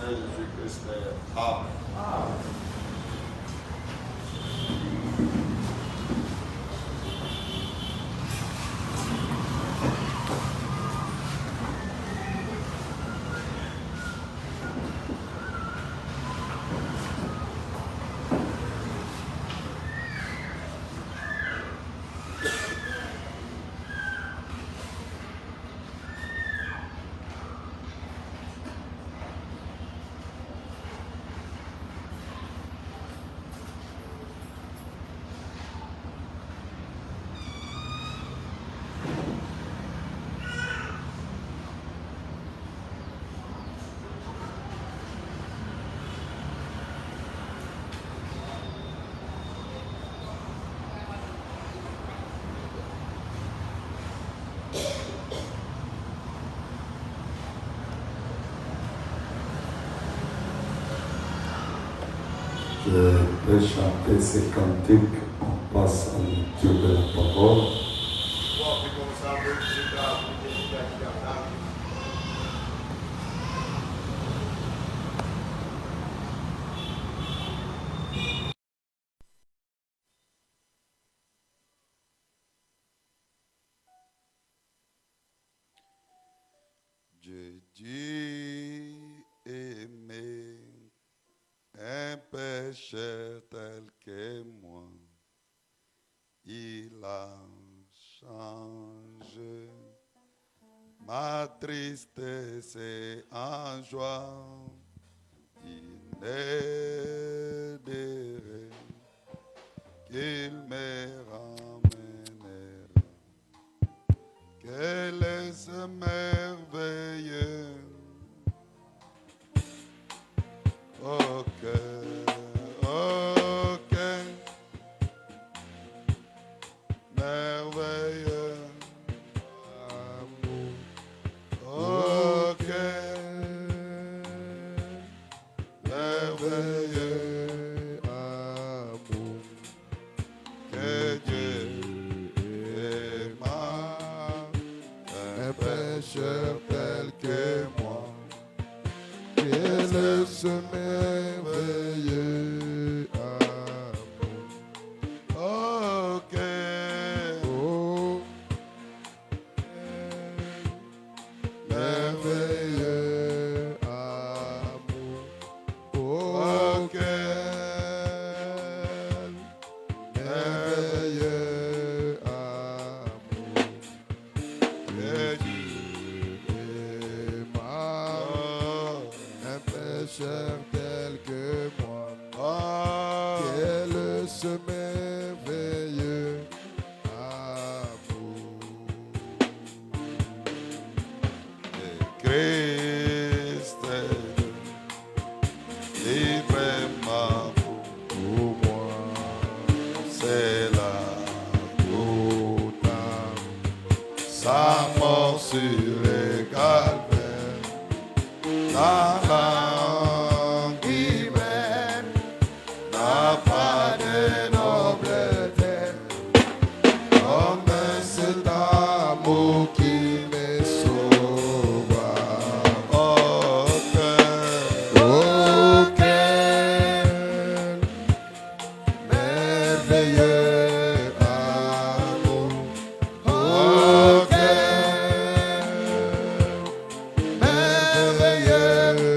Seigneur Jésus-Christ. Amen. Je vais chanter ces cantiques, on passe à la lecture de la parole. Dieu dit aimer un pécheur tel que moi, il a changé ma tristesse en joie. Il m'aiderait, qu'il me ramènera. Quel est ce merveilleux oh quel merveilleux amour, oh quel merveilleux amour que Dieu aima un pécheur tel que moi. Quel est ce merveilleux amour, oh quel merveilleux amour, oh quel merveilleux amour que Dieu aima un pécheur tel que moi. Quel est ce merveilleux amour de Christ librement pour moi. C'est la goutte, sa mort sur le calvaire, la langue humaine n'a pas de noblesse comme cet amour qui me sauve. Oh quel merveilleux amour, oh quel merveilleux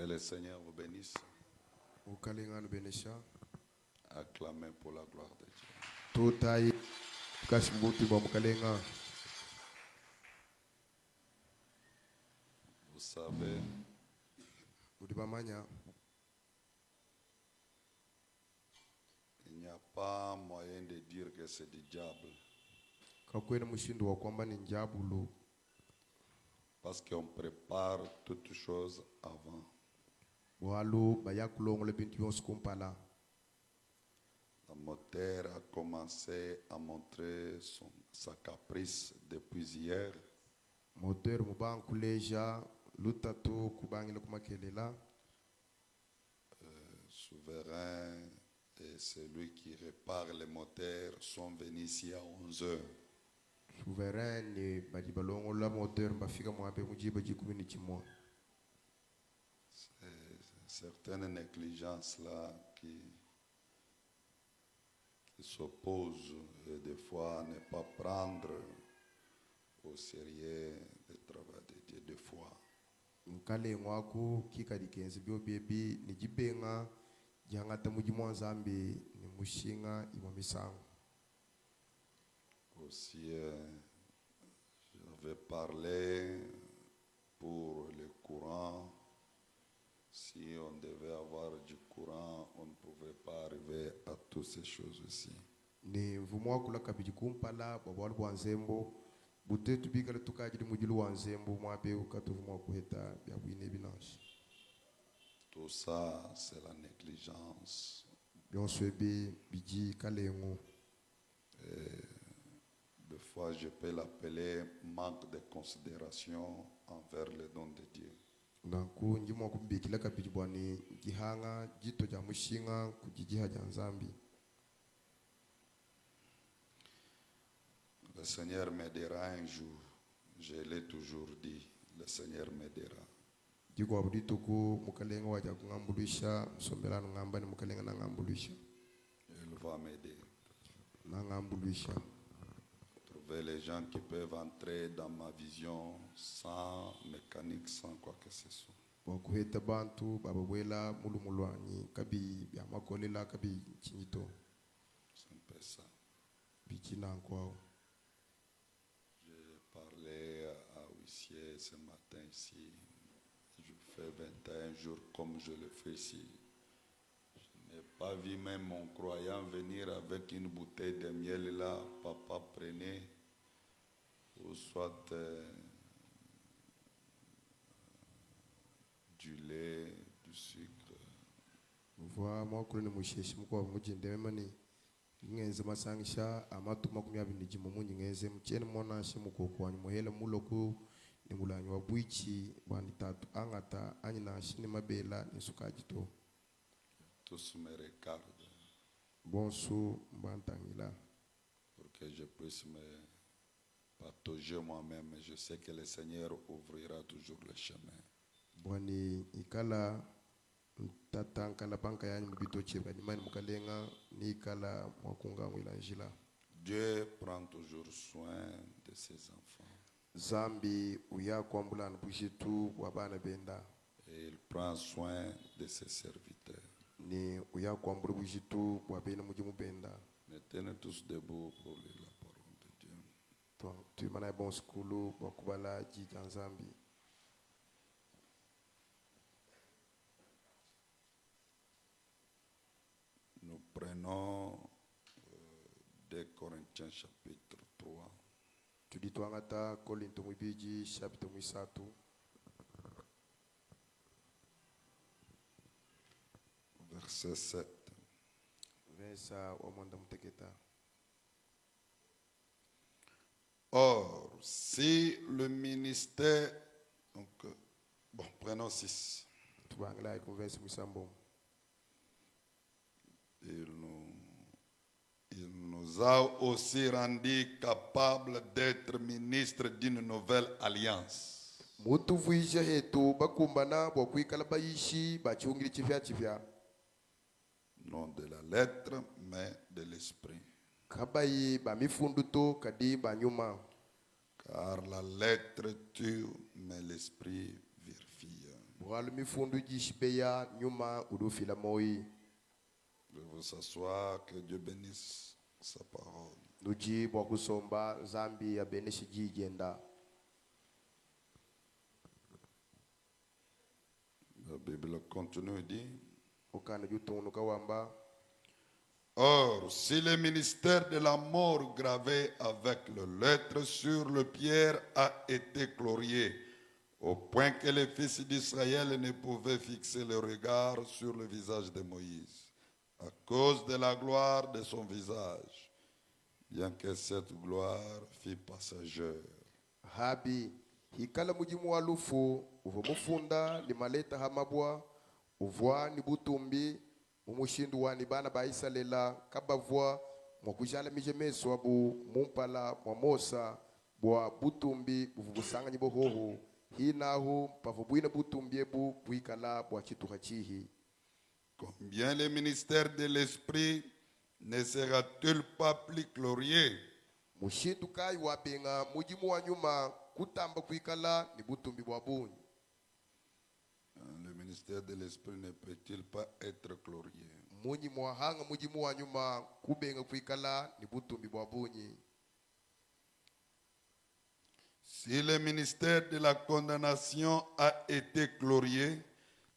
le Seigneur vous bénisse. Ukalenga benesha. Acclamez pour la gloire de Dieu. Tutai kashimbuti bwa mukalenga. Vous savez, Udibamanya. il n'y a pas moyen de dire que c'est du diable. Kakwena mushindo wa kwamba ni njabulu. Parce qu'on prépare toutes choses avant. Walu bayakulongole bintu yonse kumpala. Le moteur a commencé à montrer sa caprice depuis hier. Moteur mubankuleja lutatu kubangile kumakelela. Souverain et celui qui répare les moteurs sont venus ici à 11h. Souverain ni badibalongo la moteur mbafika mwabe mujiba jikumini chimwa. Certaines négligences là qui s'opposent et des fois ne pas prendre au sérieux le travail de Dieu des fois. Nkale ngwaku kika dikenzi bio bebi ni jibenga jangata mujimwa zambi ni mushinga imamisango. Aussi, j'avais parlé pour le courant. Si on devait avoir du courant, on ne pouvait pas arriver à toutes ces choses aussi. Ni mvumo wa kula kabiji kumpala bwabwalu bwanzembo butetu bikale tukajiri mujilu wanzembo mwabe ukatuvumo wa kuheta bya bwine binanshi. Tout ça, c'est la négligence. Byonswebe biji kalengo. Des fois, je peux l'appeler manque de considération envers les dons de Dieu. Nanku njimo kubikila kabiji bwani jihanga jito ja mushinga kujijiha ja nzambi. Le Seigneur m'aidera un jour. Je l'ai toujours dit. Le Seigneur m'aidera. Jiko abudituku mukalenga waja kungambulisha msombelano ngamba ni mukalenga na ngambulisha. Il va m'aider. Na ngambulisha. Trouver les gens qui peuvent entrer dans ma vision sans mécanique, sans quoi que ce soit. Wakuheta bantu babawela mulumulwanyi kabi bya makolela kabi chinyito. C'est un peu ça. Bichina kwao. J'ai parlé à huissier ce matin ici. Je fais 21 jours comme je le fais ici. Je n'ai pas vu même mon croyant venir avec une bouteille de miel là. Papa prenait, ou soit du lait, du sucre. Mvua mwakulu ni musheshi mkwa mujinde mani. Ngeze masangisha amatu makumi abiri nijimo munyi ngeze mchene mona shimu kokwanyi muhele muloku ni mulanyi wa bwichi bwani tatu angata anyina shini mabela ni sukajito. Tous me regardent Bonsu mbantangila. pour que je puisse me patauger moi-même. Je sais que le Seigneur ouvrira toujours le chemin. Bwani ikala tata nkala banka yanyi mbito chirga ni mani mukalenga ni ikala mwakunga mwilanjila. Dieu prend toujours soin de ses enfants. Zambi uya kwambula nbujitu wabana benda. Et il prend soin de ses serviteurs. Ni uya kwambula bujitu wabena mujimu benda. Mettez-nous tous debout pour lire la parole de Dieu. Tu mana bon skulu wakubala jija Zambi. Nous prenons 2 Corinthiens chapitre 3. Tuditwangata Korinto mwibiji chapitre mwisatu. Verset 7. Versa wa mwanda muteketa. Or, si le ministère... Donc, bon, prenons 6. Tubangla iku verse mwisambo. Il nous a aussi rendu capables d'être ministres d'une nouvelle alliance. Mutu vuisha hetu bakumbana bwakwikala bayishi bachungili chifya chifya. Non de la lettre, mais de l'esprit. Kabayi ba mifunduto kadi ba nyuma. Car la lettre tue, mais l'esprit vivifie. bwalo mifundu jishibeya nyuma udufila moi Je vous s'asseoir, que Dieu bénisse sa parole. nuji bwa kusomba zambi ya beneshi jigenda. La Bible continue et dit, Ukana jutunu kawamba or, si le ministère de la mort gravé avec le lettre sur le pierre a été glorieux, au point que les fils d'Israël ne pouvaient fixer le regard sur le visage de Moïse, à cause de la gloire de son visage, bien que cette gloire fût passagère. habi hikala mujimu wa lufu uvo mufunda ni maleta hamabwa uvwa ni butumbi umushindu wa ni bana ba isalela kabavwa mwakujala mijemeso abu mumpala mwa mosa bwa butumbi buvubusanga nyibo hoho hinahu pavubwina butumbi ebu bwikala bwa chituha chihi. Combien le ministère de l'Esprit ne sera-t-il pas plus glorieux? Mushindu kai wabenga mujimu wa nyuma kutamba kwikala ni butumbi bwa bunyi. Le ministère de l'Esprit ne peut-il pas être glorieux? Munyi mwahanga mujimu wa nyuma kubenga kwikala ni butumbi bwa bunyi. Si le ministère de la condamnation a été glorieux,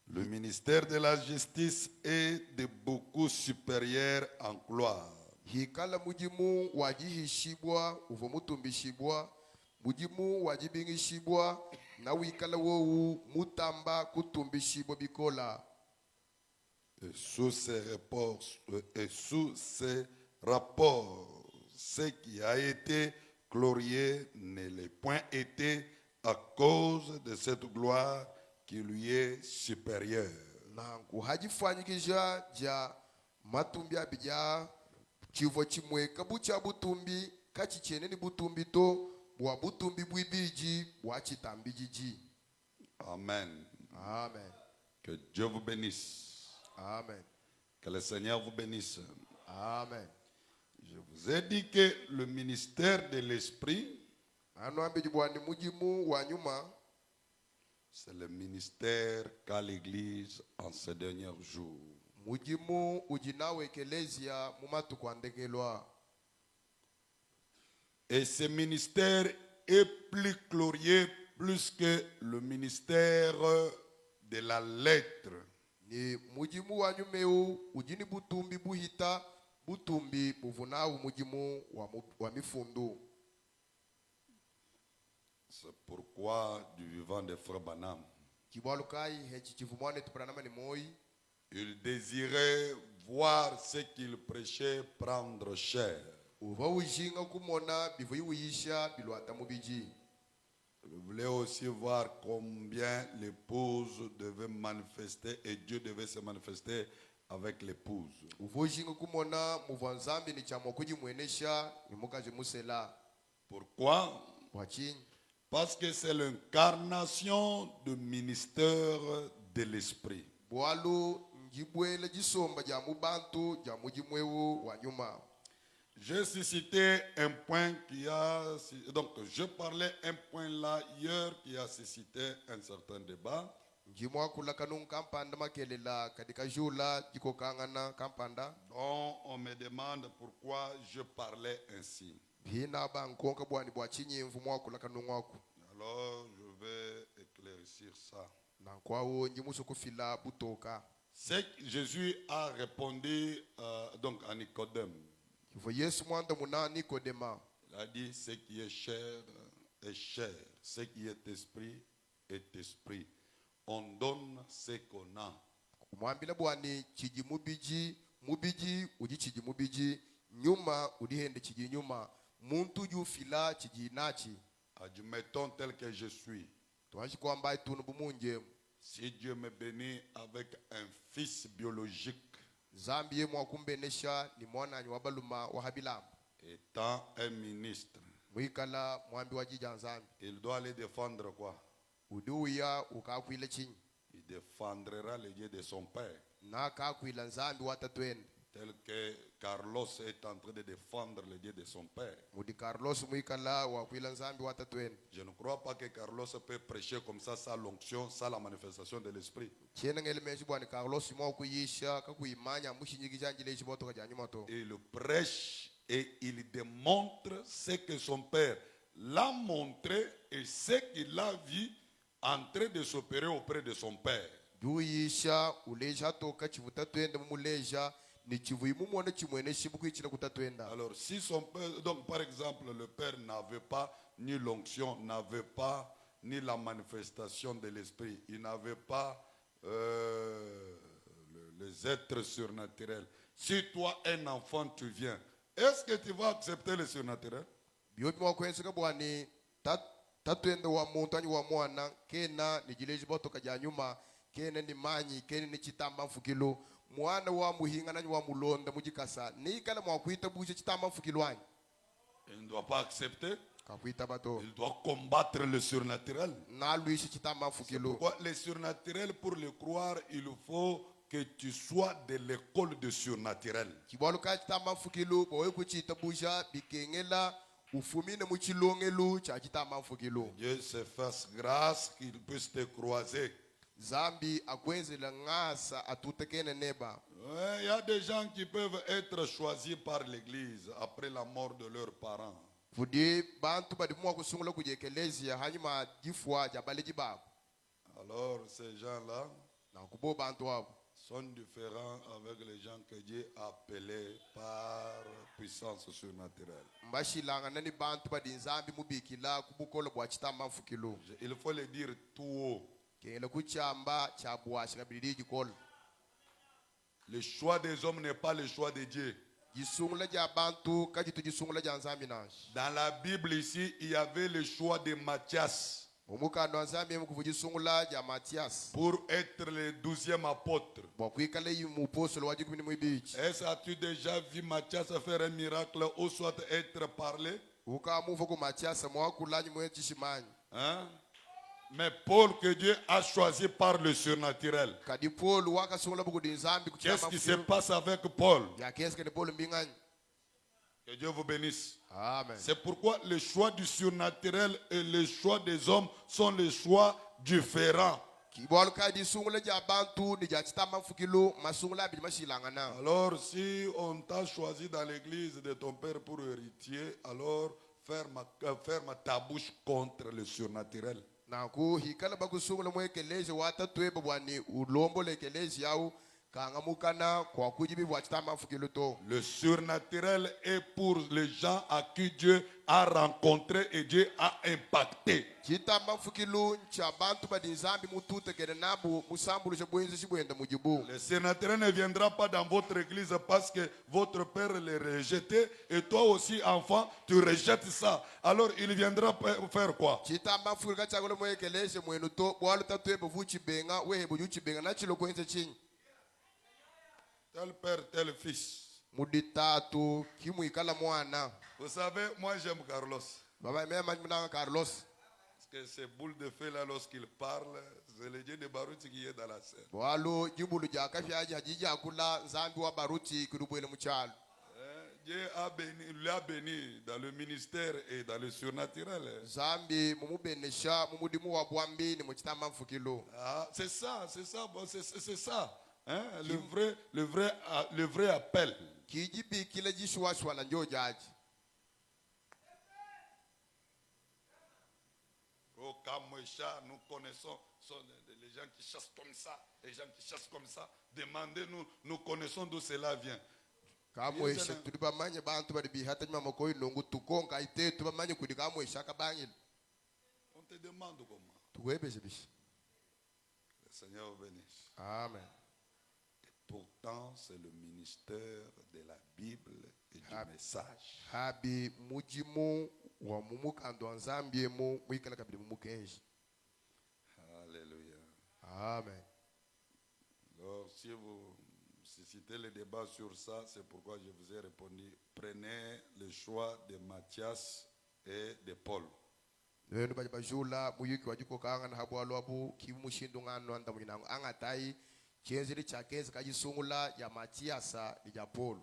le ministère de la justice est de beaucoup supérieur en gloire. Hikala mujimu wajihishibwa uvo mutumbishibwa mujimu wajibingishibwa na wikala wowu mutamba kutumbishibwa bikola. Et sous ces rapports, ce qui a été glorieux ne l'est point été à cause de cette gloire qui lui est supérieure. Na kuhajifanyikisha ja matumbi abija chivo chimwe kabucha butumbi kachichene ni butumbi to bwa butumbi bwibiji bwa chitambi jiji. Amen. Amen. Que Dieu vous bénisse. Amen. Que le Seigneur vous bénisse. Amen. Je vous ai dit que le ministère de l'Esprit, Ano ambe jibwani mujimu wa nyuma c'est le ministère qu'a l'Église en ces derniers jours. mujimu ujinawe ekelezia mumatu kwandekelwa. Et ce ministère est plus glorieux, plus que le ministère de la lettre. Ni mujimu wa nyumeu ujini butumbi buhita butumbi buvunawu mujimu wa mifundu. C'est pourquoi, du vivant de Frère Branham, Kibalukai hechi chivumwane tupranama ni moi. il désirait voir ce qu'il prêchait prendre chair. Uva ujinga kumona bivu yuisha bilwata mubiji. Il voulait aussi voir combien l'épouse devait manifester et Dieu devait se manifester avec l'épouse. Uva ujinga kumona muvanzambi ni chamo kujimwenesha ni mukaji musela. Pourquoi? Wachini. Parce que c'est l'incarnation du ministère de l'Esprit. Bwalu njibwele jisomba ja mubantu ja mujimwewu wa nyuma. J'ai suscité un point qui a... Donc, je parlais un point là hier qui a suscité un certain débat. Njimwa kula kanun kampanda makelela kadika jula jiko kangana kampanda. Donc, on me demande pourquoi je parlais ainsi. Hina ba nkonka bwani bwachinyi mvumwa kula kanun waku. Alors, je vais éclaircir ça. Na kwawo njimusu kufila butoka. C'est que Jésus a répondu donc à Nicodème. Kifo Yesu mwanda muna Nikodema. Il a dit ce qui est chair est chair, ce qui est esprit est esprit. On donne ce qu'on a. Kumwambila bwani chiji mubiji, mubiji uji chiji mubiji, nyuma udihende chiji nyuma, muntu yufila chiji nachi. Admettons tel que je suis. Tuanshi kwamba itunu bumunje. Si Dieu me bénit avec un fils biologique, Zambie mwakumbenesha ni mwana wabaluma wahabilam. étant un ministre, Mwikala mwambi wajija nzambi. il doit aller défendre quoi? Uduya ukakwile chini. Il défendra le Dieu de son père. Na kakwila nzambi watatwende. tel que Carlos est en train de défendre le Dieu de son père. mudi Carlos muikala wa kuila nzambi wa tatwenda. Je ne crois pas que Carlos peut prêcher comme ça sans l'onction, sans la manifestation de l'esprit. Chena ngele meshi bwana Carlos mo kuyisha ka kuimanya mushinyigi janjile chiboto ka janyu mato. Il prêche et il démontre ce que son père l'a montré et ce qu'il a vu en train de s'opérer auprès de son père. Duyisha uleja toka chivuta twenda mumuleja ni chivu mumona chimwene shibuku ichila kutatwenda. Alors si son père, donc par exemple le père n'avait pas ni l'onction, n'avait pas ni la manifestation de l'esprit, il n'avait pas les êtres surnaturels. Si toi un enfant tu viens, est-ce que tu vas accepter le surnaturel? Biyobi mo kwense ka bwani tatwenda wa muntu anyi wa mwana kena ni jileji boto ka janyuma kena ni manyi kena ni chitamba mfukilo mwana wa muhinga nanyi wa mulonda mujikasa ni kala mwa kuita buje chitamba mfukilo anyi. Il ne doit pas accepter. Ka kuita bato Il doit combattre le surnaturel. na luishi chitamba C'est mfukilo. pourquoi le surnaturel, pour le croire, il faut que tu sois de l'école de surnaturel. Kibolo ka chitamba mfukilo bowe kuchita buja bikengela ufumine muchilongelu cha chitamba mfukilo. Dieu se fasse grâce qu'il puisse te croiser. Zambi akwenze la ngasa atutekene neba. Ouais, il y a des gens qui peuvent être choisis par l'église après la mort de leurs parents. Fudi bantu badimwa kusungula kujekelezia hanyuma jifwa jabaleji babo. Alors ces gens-là Na kubo bantu wabo. sont différents avec les gens que Dieu a appelés par puissance surnaturelle. Mbashilanga nani bantu badinzambi mubikila kubukola bwa chitamba mfukilo. Il faut le dire tout haut. Kengela kuchamba cha bwa shikabili jikola. Le choix des hommes n'est pas le choix de Dieu. Jisungula ja bantu kajitu jisungula ja nzambi nash. Dans la Bible ici, il y avait le choix de Matthias Omukando nzambi mukuvujisungula ja Matias. pour être le 12e apôtre. Bwa kuikala yimu posolo wa jikubini muibichi. Est-ce que as-tu déjà vu Matthias faire un miracle ou soit être parlé? Uka mufa ku Matias mwa kulanyi mwe chishimanyi. Hein? Mais Paul que Dieu a choisi par le surnaturel. Kadi Paul waka sungula buku dinzambi Qu'est-ce kuchamba qui se mfukilo. passe avec Paul? Ya keske ni Paul mbingani. Que Dieu vous bénisse. Amen. C'est pourquoi le choix du surnaturel et le choix des hommes sont les choix différents. Kibolo kadi sungula ja bantu ni ja chitamba mfukilo masungula bidi mashilangana. Alors si on t'a choisi dans l'église de ton père pour héritier, alors ferme ta bouche contre le surnaturel. Na ku hikala bakusungula mwekeleje watatwe bwani ulombo lekeleje yao kangamukana kwa kujibi bwa chitamba mfukilo to. Le surnaturel est pour les gens à qui Dieu a rencontré et Dieu a impacté. Chitamba mfukilo ncha bantu badinzambi mutute kene nabu musambulu shebwenze shibwenda mujibu. Le surnaturel ne viendra pas dans votre église parce que votre père l'a rejeté et toi aussi, enfant, tu rejettes ça. Alors il viendra faire quoi? Chitamba mfukilo kachagolo mwekeleje mwenu to bwalu tatwe buvuchi benga wehe bujuchi benga na chilo kwenze chini. Tel père, tel fils. Muditatu kimu ikala mwana. Vous savez, moi j'aime Carlos. Baba mema mnanga Carlos. Parce que ces boules de feu là, lorsqu'il parle, c'est le Dieu de Baruti qui est dans la scène. Bwalo jibulu ja kafyaji hajija kula zambi wa baruti kudubwele mchalo. Dieu a béni, lui a béni dans le ministère et dans le surnaturel. Zambi mumubenesha mumudimu wa bwambi ni mchitamba mfukilo. Ah, c'est ça, bon, c'est ça. Hein? Le vrai appel. Kijibi kile jishwashwa na njo jaji. Au Kamouécha, nous connaissons les gens qui chassent comme ça, les gens qui chassent comme ça. Demandez-nous, nous connaissons d'où cela vient. Kamwesha tulibamanye bantu bali hata nyuma makoi nongu tukonga ite tubamanye kudi kamwesha kabangil. On te demande comment. Tuwebeje bishi. Le Seigneur vous bénisse. Amen. Pourtant, c'est le ministère de la Bible et du message. Habi mujimu wa mumukando nzambie mu mwikala kabili mumukenji. Alléluia. Amen. Alors, si vous suscitez le débat sur ça, c'est pourquoi je vous ai répondu. Prenez le choix de Matthias et de Paul. Lelo bajula muyuki wajuko kanga na habwalo abu kimushindu ngano anda munyinango angatai chienzili cha kenzi kajisungula ya Matiasa ni ja Paul.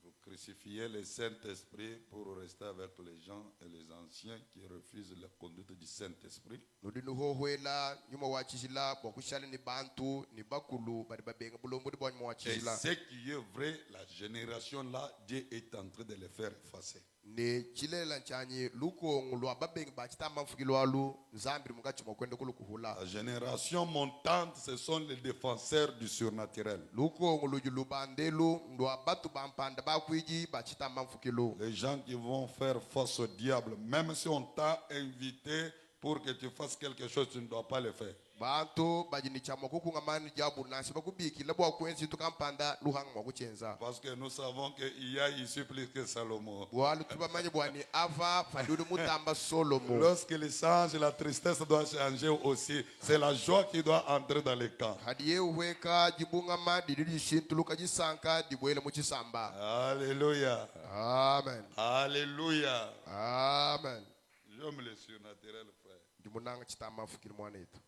Vous crucifiez le Saint-Esprit pour rester avec les gens et les anciens qui refusent la conduite du Saint-Esprit. Nudinu hohwela nyuma wachishila bokushale ni bantu ni bakulu bari babenga bulombo di Et wachishila. ce qui est vrai, la génération là, Dieu est en train de les faire effacer. Ne chilela nchanye luko ngulwa babenga bachita mafukilwalu nzambiri mukachuma kwende kulukuhula. La génération montante, ce sont les défenseurs du surnaturel. Luko ngulujulu bandelu ndwa batu bampanda bakwiji bachita mafukilu. Les gens qui vont faire face au diable, même si on t'a invité pour que tu fasses quelque chose, tu ne dois pas le faire. Bantu bajini chama kukunga mani jabu nasi bakubiki labo akwenzi tukampanda luhang mwakuchenza. Parce que nous savons qu'il y a ici plus que Salomon. Bwalu tuba manye bwani ava fadudu mutamba Solomo. Lorsqu'il change, la tristesse doit changer aussi. C'est la joie qui doit entrer dans le camp. Hadiye uweka jibunga ma dididi shintuluka jisanka dibwele muchisamba. Alléluia. Amen. Alléluia. Amen. J'aime le surnaturel, frère. Jimunanga chitama fukiri mwanetu.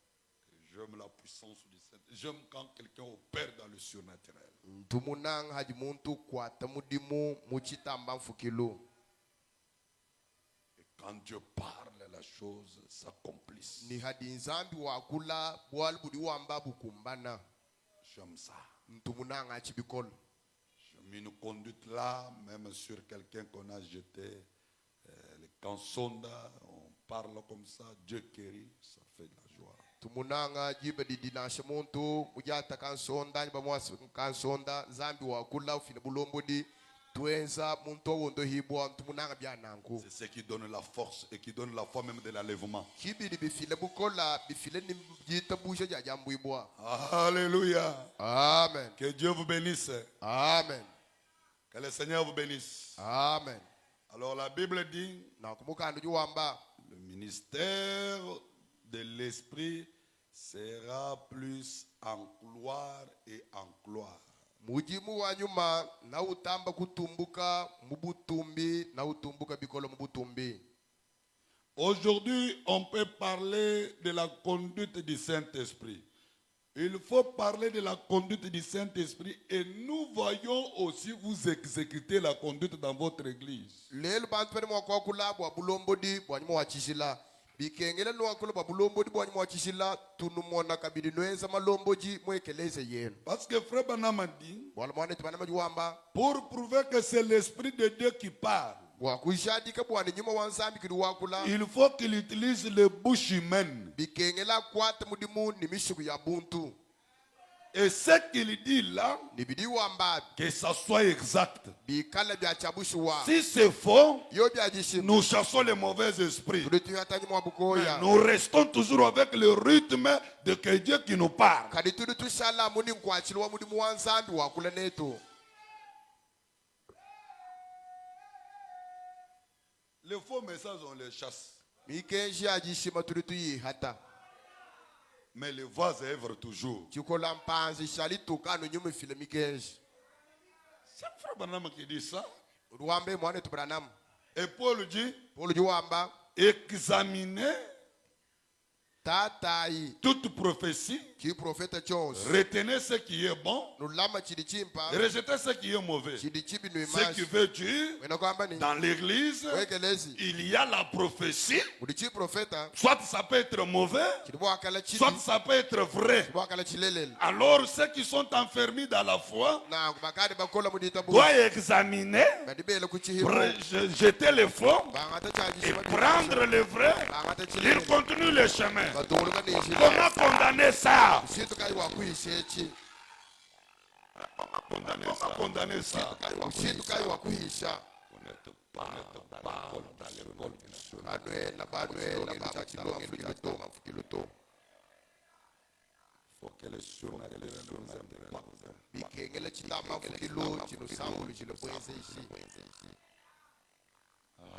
J'aime la puissance du Saint. J'aime quand quelqu'un opère dans le surnaturel. Tumunang haji muntu kwa tamudimu muchitamba fukilu. Et quand Dieu parle, la chose s'accomplisse. Ni hadi nzambi wakula bwali budi wamba bukumbana. J'aime ça. Tumunanga chibikol. J'ai mis une conduite là, même sur quelqu'un qu'on a jeté. Les cansonda, on parle comme ça, Dieu guérit, ça fait de la joie. Tumunanga jibe didinashe muntu mujata kansonda niba mwasi kansonda zambi wakula ufine bulombodi tuenza muntu wondo hibwa tumunanga byananku. C'est ce qui donne la force et qui donne la foi même de l'enlèvement. Kibidi bifile bukola bifile ni jita busha jajambu ibwa. Alléluia. Amen. Que Dieu vous bénisse. Amen. Que le Seigneur vous bénisse. Amen. Alors la Bible dit, Na kumuka nduju wamba le ministère de l'Esprit sera plus en gloire et en gloire. mujimu wa nyuma na utamba kutumbuka mubutumbi na utumbuka bikolo mubutumbi. Aujourd'hui, on peut parler de la conduite du Saint-Esprit. Il faut parler de la conduite du Saint-Esprit et nous voyons aussi vous exécuter la conduite dans votre église. Lelo bantu bani mwako kula bwa bulombodi bwa nyuma wachishila. Bikengele no wakula bwa bulombodi bwa nyuma wachishila tunumona kabidi nweza malomboji mwekeleze yenu. Parce que Frère Branham a dit, Bwala mwane tubana majuwamba pour prouver que c'est l'Esprit de Dieu qui parle, bwa kushadika bwa ni nyuma wansambi kidi wakula. il faut qu'il utilise les bouches humaines. Bikengela kwata mudimu ni mishiku ya buntu. Et ce qu'il dit là, Nibidi wamba que ça soit exact. bikala bya chabushuwa. Si c'est faux, Yo bya jishimu. nous chassons les mauvais esprits. Tulitu hata nyuma wabukoya. Nous restons toujours avec le rythme de que Dieu qui nous parle. Kadi tulitu shala muni mkwachilwa mudimu wansambi wakula netu. Les faux messages, on les chasse. Mikenji ajishima tulitu yi hata. Mais les voix œuvrent toujours. Chikola mpanzi shali tukano nyume file mikenji. C'est Frère Branham qui dit ça. Uruwambe mwane tubranam. Et Paul dit, Polo juwamba examinez tatai toute prophétie, ki profeta Jones. retenez ce qui est bon, Nulama chidi chimpa. rejetez ce qui est mauvais. Chidi chibi Ce qui nuimashi. veut dire, Wena kwamba ni. dans l'église, Wekelezi. il y a la prophétie, Udichi profeta. soit ça peut être mauvais, Chidi wakala chidi. soit ça peut être vrai. Chidi wakala chilelel. Alors ceux qui sont enfermés dans la foi Na bakade bakola mudita bu. doivent examiner, Badibele kuchihiro. jeter les faux Bangata chaji et shima. prendre le vrai. Bangata Il chilelel. continue le chemin. Batuluka ni shida. Comment condamner ça? Situ kai wakuhishechi. Condamner ça. Situ kai wakuhisha. On n'était pas dans l'école nationale. Anuela banuela bakachilonge ndikato mafukiluto. Il faut que les surnaturels nous aiment. Bikengela chitama fukilu chino sambulu chino bwenze ishi.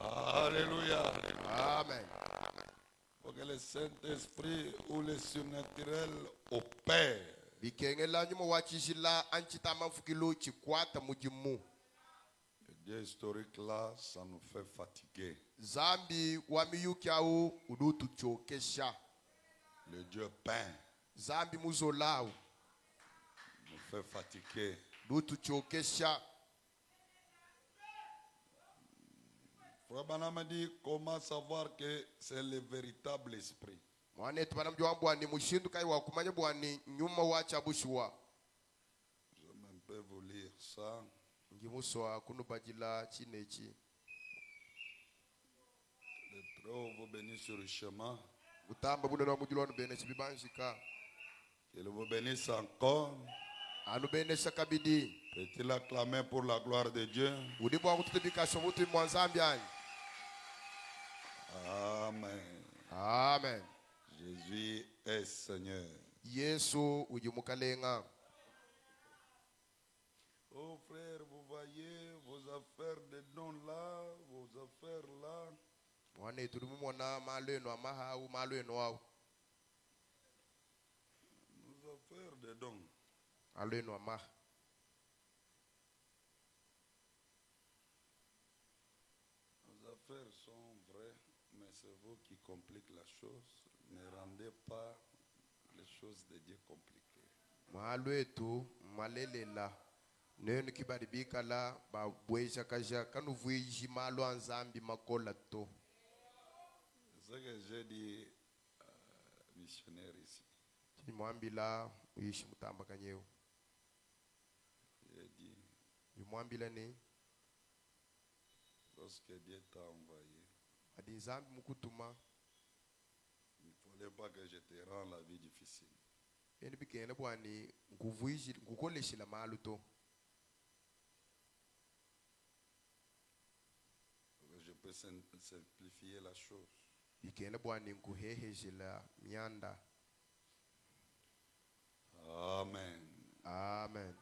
Alléluia. Amen. Il faut que le Saint-Esprit ou le surnaturel opère. Bikengela nyuma wachishila anchitama fukilu chikwata mujimu. Le Dieu historique là, ça nous fait fatiguer. Zambi wamiyukyau udutu chokesha. Le Dieu peint. Zambi muzolau. fait fatiguer. lutuchokesha. Frère Branham a dit comment savoir que c'est le véritable esprit. Mwanetu banamjua bwani mushinduka iwa kumanya bwani nyuma wacha bushuwa. Je peux vous lire ça. Ngimuswa kunubajila chinechi. Les trois vous bénissent sur le chemin. Utamba bune no mujulonu bene chibibanjika. Qu'il vous bénisse encore. Anu bene sakabidi. Peut-il acclamer pour la gloire de Dieu? Udibu wa kutubika shomuti mwanzambi anyi. Amen. Amen. Jésus est Seigneur. Yesu ujimukalenga. Oh frère, vous voyez vos affaires de dons là, vos affaires là. Mwane tulimumona malweno amahau malweno wao. Nos affaires de dons. Malweno amaha. Nos affaires sont vraies, mais c'est vous qui compliquez la chose. Ne rendez pas les choses de Dieu compliquées. Malwetu malelela. Nenu kibaribika la ba bweja kaja kanuvuiji malo anzambi makola to. C'est ce que j'ai dit missionnaire ici. Mwambila uishi mutamba kanyeo. J'ai dit, Mwambila ni lorsque Dieu t'a envoyé, adi nzambi mukutuma. il ne fallait pas que je te rende la vie difficile. Eni bikene bwani nguvuiji ngukoleshila malu to. Je peux simplifier la chose. Bikene bwani nguhehejila mianda. Amen. Amen.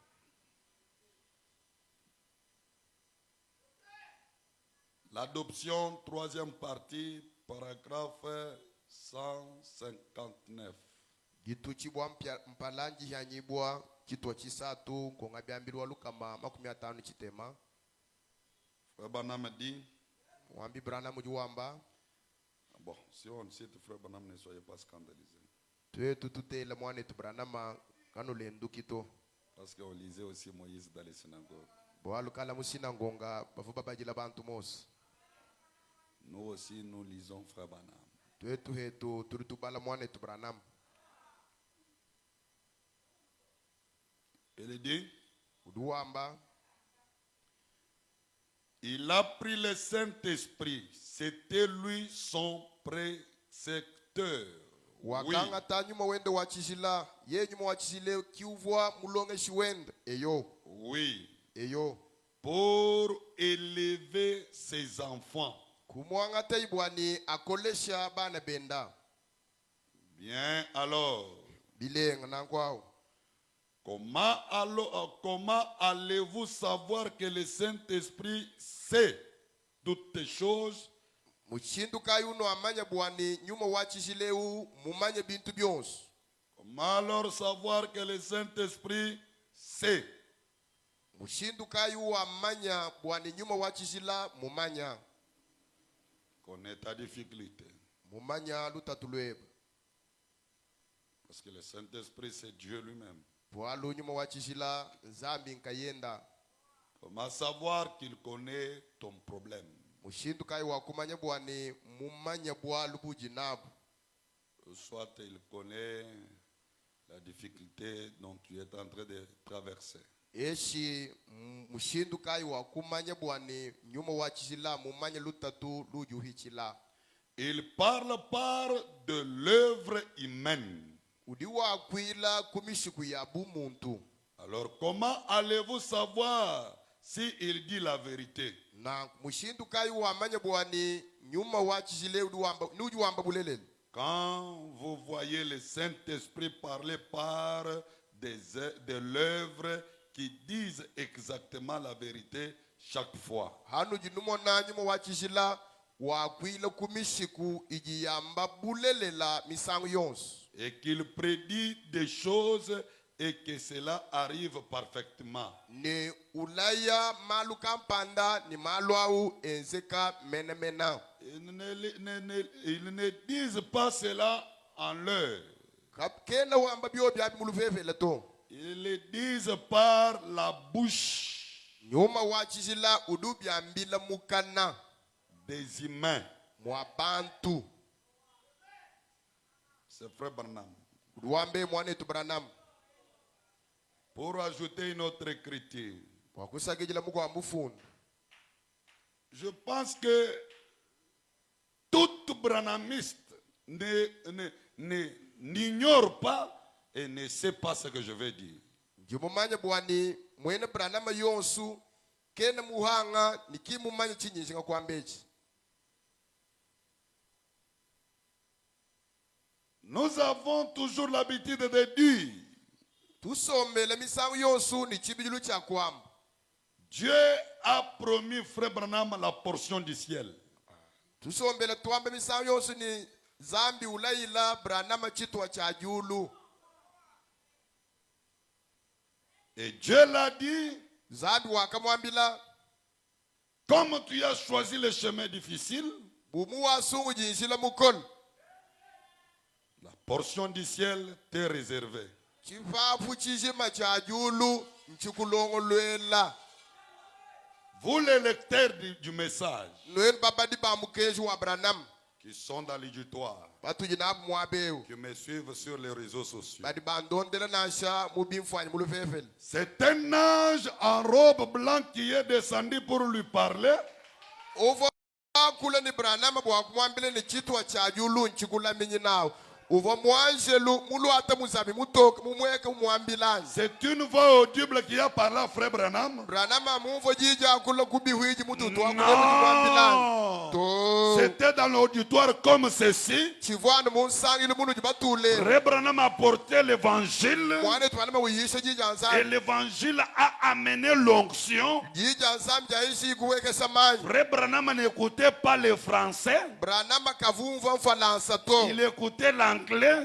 L'adoption, troisième partie, paragraphe 159. Gituchibwa mpalanji yanyibwa chitwa chisatu kongabyambilwa lukama 50 chitema. Frère Branham dit, Mwambi Branham mujuwamba. bon, si on cite Frère Branham, ne soyez pas scandalisés. Tuwe tututela mwane tu Branham kanulendu kito. Parce qu'on lisait aussi Moïse dans les synagogues. Boalukala musina ngonga bavuba bajila bantu mos. Nous aussi, nous lisons Frère Branham. Tuwe tuhetu turutubala mwane tu Branham. Il dit, Uduwamba. il a pris le Saint-Esprit. C'était lui son précepteur. Oui. Wakanga tanyuma wende wachishila. Ye nyuma wachishile kiuvwa mulonge shiwende. Eyo. Oui. Eyo. Pour élever ses enfants. Kumwanga taibwani akolesha bana benda. Bien alors. Bilenga nankwao. Comment allez-vous savoir que le Saint-Esprit sait toutes les choses? Muchinduka yuno amanya bwani nyuma wachishileu mumanya bintu byonso. Comment alors savoir que le Saint-Esprit sait? Muchinduka yu amanya bwani nyuma wachishila mumanya. Connais ta difficulté. Mumanya lutatulweba. Parce que le Saint-Esprit c'est Dieu lui-même. Bwalu nyuma wachishila nzambi nkayenda. Comment savoir qu'il connaît ton problème? Muchinduka yu wakumanya bwani mumanya bwalu bujinabu. Soit il connaît la difficulté dont tu es en train de traverser. Eshi mushinduka yu wakumanya bwani nyuma wachishila mumanya lutatu lujuhichila. Il parle par de l'œuvre humaine. Udiwa kwila kumishiku ya bumuntu. Alors comment allez-vous savoir si il dit la vérité? Na mushinduka yu wamanya bwani nyuma wachishile udiwamba bulelele. Quand vous voyez le Saint-Esprit parler par de l'œuvre qui disent exactement la vérité chaque fois. Hanu jinumona nyuma wachishila wakwila kumishiku ijiyamba bulelela misangu yonsu. Et qu'il prédit des choses et que cela arrive parfaitement. Ne ulaya malu kampanda ni malu au enzeka menemena. Ils ne disent pas cela en l'heure. Kapkena wamba biyo biabi mulufefe leto. Ils le disent par la bouche nyuma wachizila udubya mbila mukana des humains. mwabantu C'est frère Branham. uduwambe mwanetu Branham Pour ajouter une autre écriture, wakusagijila muko amufunda. je pense que tout branhamiste n'ignore pas et ne sait pas ce que je vais dire. Jumumanya bwani mwene Branham yonsu kena muhanga nikimumanya chinyinji ngakwambechi. Nous avons toujours l'habitude de dire, Tusomele misangu yonsu ni chibijilu cha kwamba Dieu a promis frère Branham la portion du ciel. tusombele tuambe misangu yonsu ni zambi ulaila Branham chitwa cha julu. Et Dieu l'a dit, Zambi wakamwambila comme tu as choisi le chemin difficile, bumu wasungu jinjila mukol la portion du ciel t'est réservée. chifafu chijima cha julu nchikulongolwela Vous les lecteurs du message noel babadi bamukeji wa Branham qui sont dans l'auditoire, batujina mwabeu qui me suivent sur les réseaux sociaux. badi bandondela nasha mubimfanye mulufefel. C'est un ange en robe blanche qui est descendu pour lui parler. Ovo kula ni Branham bwakumwambile ni chitwa cha julu nchikula minyi nawo. Uvo mwanjelu mulu ata muzabi mutoke mumweke mwambilani. C'est une voix audible qui a parlé à frère Branham. Branham mumvo jija kula kubihuiji mututu wa mwambilani. Non, To c'était dans l'auditoire comme ceci. chivwana munsangi munu jibatule. Frère Branham a porté l'évangile Mwane tuwanama uyisha jija et ansami. l'évangile a amené l'onction. Jija ansami jaishi kuweke samani. Frère Branham n'écoutait pas le français, Branham kavumva mfalansa to. il écoutait l'anglais.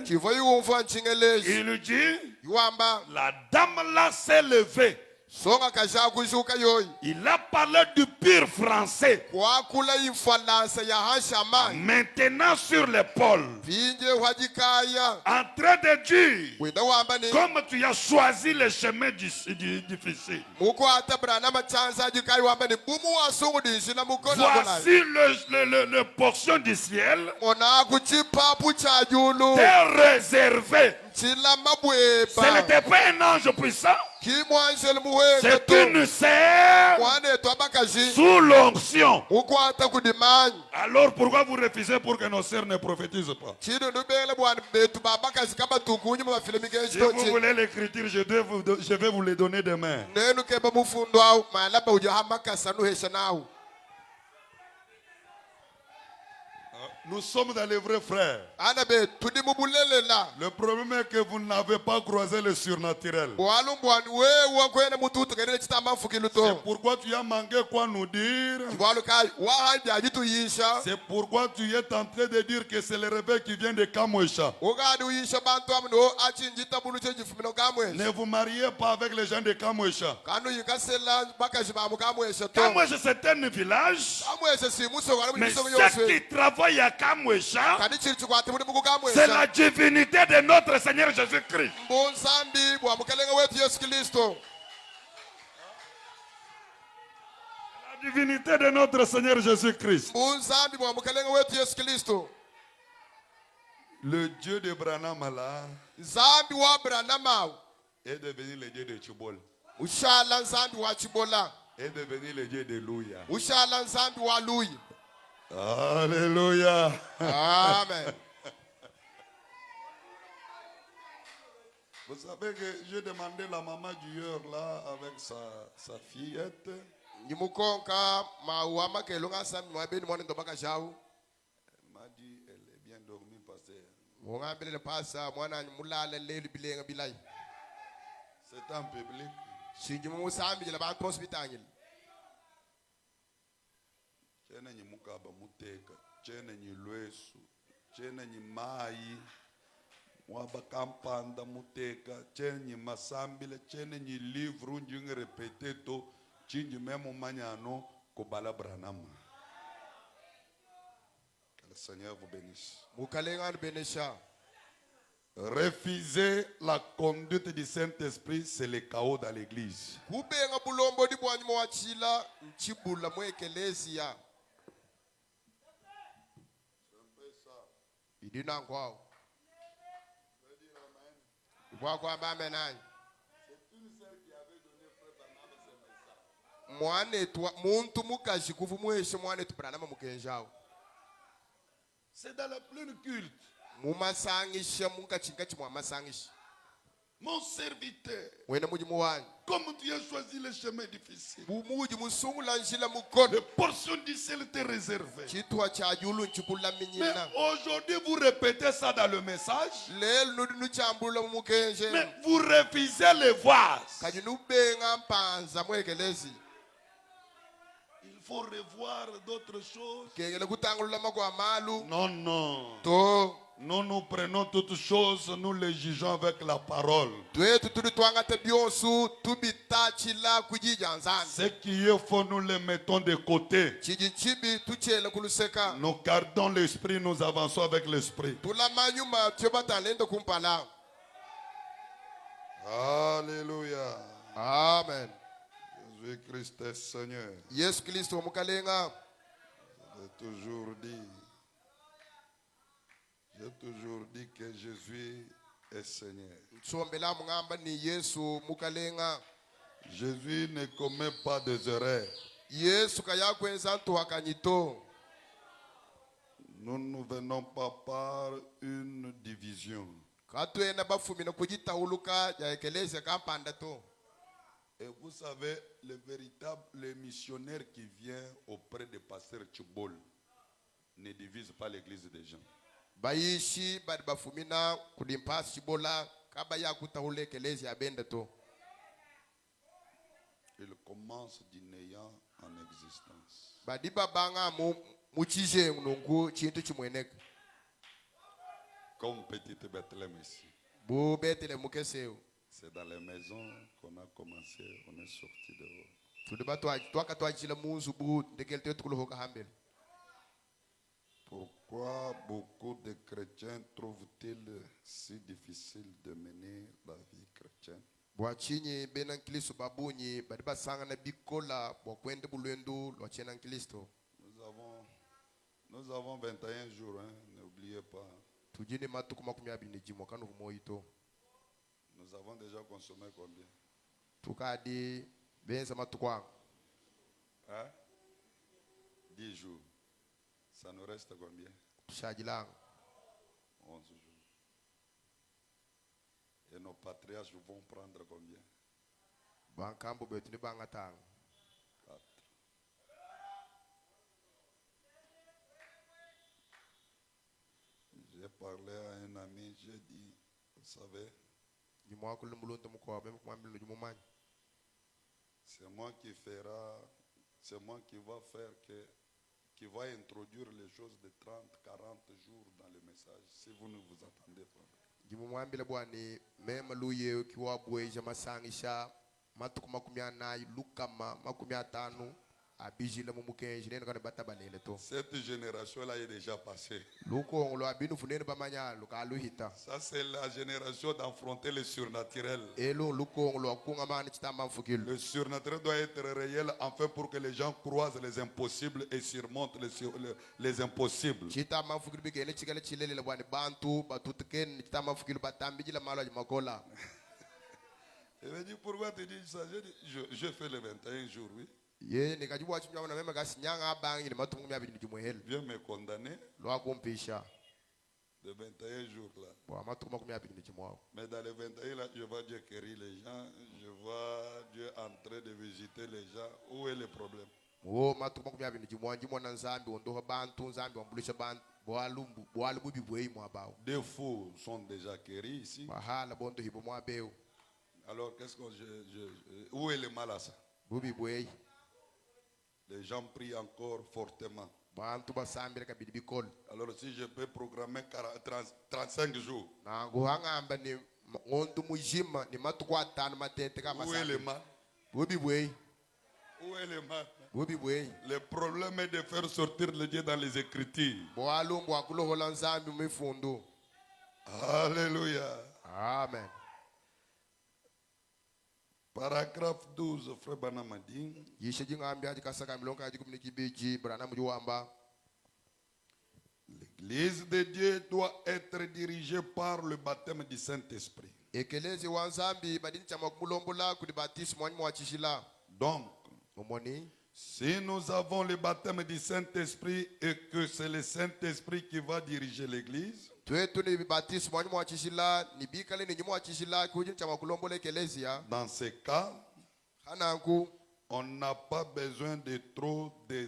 Chivoyi umva nchingelezi. Il dit, Yuamba la dame là s'est levée. songa kasha kushuka yoyi. Il a parlé du pur français. Kwa kula infalansa ya hashamani. Maintenant sur l'épaule, Vinje wajikaya. en train de dire, Wenda wamba ni. comme tu as choisi le chemin difficile. Muko ata Branham chanza jikaya wamba ni. Bumu wa sungu dishina muko na kuna. Voici le portion du ciel Mona kuchipa pucha julu. est réservé. Chila Ce mabweba. n'était pas un ange puissant, Kimwanjel muwe. c'est une sœur Mwane twabakaji. sous l'onction. Muko ata kudimani. Alors pourquoi vous refusez pour que nos sœurs ne prophétisent pas? Chino nubele bwana betu babakaji kama tukunyi mwa filimi Si genji vous tochi. voulez l'écriture, je vais vous les donner demain. Nenu keba mufundo au malaba ujahama kasanu hesha nao. Nous sommes dans les vrais frères. Anabe tudi mubulele la. Le problème est que vous n'avez pas croisé le surnaturel. Bwalum bwani wewe kwene mututu kene chitama fukilu C'est to. pourquoi tu as manqué quoi nous dire. Bwalu kai wahabi ajitu yisha. C'est pourquoi tu es en train de dire que c'est le réveil qui vient de Kamwesha. Ogadi uyisha bantu amno achinjita bulu cheji fumino kamwe. Ne vous mariez pas avec les gens de Kamwesha. Kanu yikasela bakaji bamu kamwe to. Kamwesha c'est un village. Kamwe si muso wala Mais muso ceux yoswe. qui travaillent à Kamwesha, Kani chirichu kwa timu muko kamwe. c'est la divinité de notre Seigneur Jésus-Christ. Mbonsambi bwa mukalenga wetu Yesu Kristo. La divinité de notre Seigneur Jésus-Christ. Mbonsambi bwa mukalenga wetu Yesu Kristo. Le Dieu de Branham là Zambi wa Branham est devenu le Dieu de Chibol. ushala nzambi wa Chibola. Est devenu le Dieu de Louya. Ushala nzambi wa Lui. Alléluia. Amen. Vous savez que j'ai demandé la maman du Yor là avec sa fillette. Nyimukonka mauama kelonga sami mwabeni mwana ndobaka jau. Elle m'a dit elle est bien dormie pasteur. Mwanga bele pasa mwana mulala leli bilenga bilai. C'est en public. Shinji musambi jela bantu hospitangil. Chene nyi mukaba muteka, chene nyi lwesu, chene nyi mai, mwaba kampanda muteka, chene nyi masambile, chene nyi livre njunge repete to, chinji memo manyano kobala Branham. Que le Seigneur vous bénisse. Mukalenga benesha. Refuser la conduite du Saint-Esprit, c'est le chaos dans l'église. kubenga bulombo di bwanyi mwachila nchibula mu ekelesia idina kwao ibwakwamba amenani mwanetwa muntu mukazi kuvu mweshe mwanetu branama mukenjao C'est dans la pleine culte. mumasangisha mukachingachi mwamasangisha Mon serviteur, wena mujimu wanyu comme tu as choisi le chemin difficile, bumuji musungula njila mukono les portions du ciel étaient réservées. chitwa cha yulu nchibula Mais minyina aujourd'hui, vous répétez ça dans le message, lelo nudi nuchambula mukenje mais vous refusez les voir. kanye nubenga mpanza mwekelezi Il faut revoir d'autres choses. kengele kutangulula makwa malu Non, non. to Nous prenons toutes choses, nous les jugeons avec la parole. twetu tuli twangate byonsu tubitachila kujijanzana Ce qui est faux, nous les mettons de côté. chiji chibi tuchele kuluseka Nous gardons l'esprit, nous avançons avec l'esprit. tula manyuma tyobatalende kumpala. Alléluia. Amen. Jésus-Christ est Seigneur. Yesu Kristo mukalenga J'ai toujours dit que Jésus est Seigneur. tsombela mungamba ni Yesu mukalenga Jésus ne commet pas des erreurs. Yesu kayakwenza ntuhakanyito Nous ne venons pas par une division. katwena bafumina kujitahuluka ya ekelezia kampanda to. Et vous savez, le missionnaire qui vient auprès de pasteur Tchibol ne divise pas l'église des gens. Baishi badi bafumina kulimpasi chibola kaba ya kutahula ekelezia abende to. Il commence du néant en existence. Badi babanga muchije nungu chintu chimweneka Comme petite Bethléem ici. bu betele mukeseu C'est dans les maisons qu'on a commencé, on est sorti dehors. tuliba twaka twachila munzu bu ndekelte tukuluhoka hambele. Pourquoi beaucoup de chrétiens trouvent-ils si difficile de mener la vie chrétienne? Bwachinyi bena nkilisto babunyi badi basanga na bikola bwakwende bulwendu lwachena nkilisto. Nous avons 21 jours, hein, n'oubliez pas. Tujini matuku makumi abiri n'ijimwe kanu humoito. Nous avons déjà consommé combien? Tukadi benza matukwa. Hein? 10 jours. Ça nous reste combien? Tushajilanga 11 jours. Et nos patriarches vont prendre combien? bankambo betu ni bangatanga 4. J'ai parlé à un ami, j'ai dit, vous savez, nyuma kule mulonto mukwa bemwe kumambilo jumumanyi c'est moi qui fera, c'est moi qui va faire qui va introduire les choses de 30, 40 jours dans le message, si vous ne vous attendez pas. jimumwambile bwani mema luye kiwa bweja masangisha matuku makumi anayi lukama makumi atanu abijile mumukenji nene kana batabalele to. Cette génération-là est déjà passée. Lukongolo abinu funene bamanyalo kaluhita. Ça, c'est la génération d'affronter le surnaturel. Elo lukongolo akunga mani chitamba mfukilo. Le surnaturel doit être réel enfin pour que les gens croisent les impossibles et surmontent les impossibles. Chitamba mfukilo bigene chikale chilele bwani bantu batutekeni chitamba mfukilo batambijila malo makola. Il m'a dit, pourquoi tu dis ça? Je fais les 21 jours, oui. Ye nikajibwa chimwa na mema gasinyanga abangi ni matu 12 n'ijimwehelo. Viens me condamner Lwa kumpisha. de 21 jours là. Bwa matu 12 n'ijimwa. Mais dans les 21 là, je vois Dieu guérir les gens. Je vois Dieu en train de visiter les gens. Où est le problème? Wo matu 12 n'ijimwa njimwa na nzambi ondoha bantu nzambi wambulisha bantu bwalumbu bibwei mwa bawo. Des fous sont déjà guéris ici. Bahala bondo hibo mwa beo. Alors qu'est-ce que où est le mal à ça? Bubi bwei. Les gens prient encore fortement. Bantu basambira kabidi bikol. Alors si je peux programmer 35 jours. Na nguhangamba ni ngontu mujima ni matu kwa 5 matete kama Où est le mal? Bubi bwei. Où est le mal? Bubi bwei. Le problème est de faire sortir le Dieu dans les Écritures. Bwalumbu akulohola nzambi mifundu. Alléluia. Amen. Paragraphe 12, Frère Branham a dit, Yishe jingambi aji kasaka milonga aji kumniki biji Branham juwamba. l'Église de Dieu doit être dirigée par le baptême du Saint-Esprit. Ekelezi wanzambi badini chama kumulombola kulibatismo wanyi mwachishila. Donc, Momoni. si nous avons le baptême du Saint-Esprit et que c'est le Saint-Esprit qui va diriger l'Église, Twetu ni batismo wanyi mwachishila. Nibikale ni mwachishila kujini chama kulombola ekelezia. dans ce cas, Hananku. on n'a pas besoin de trop de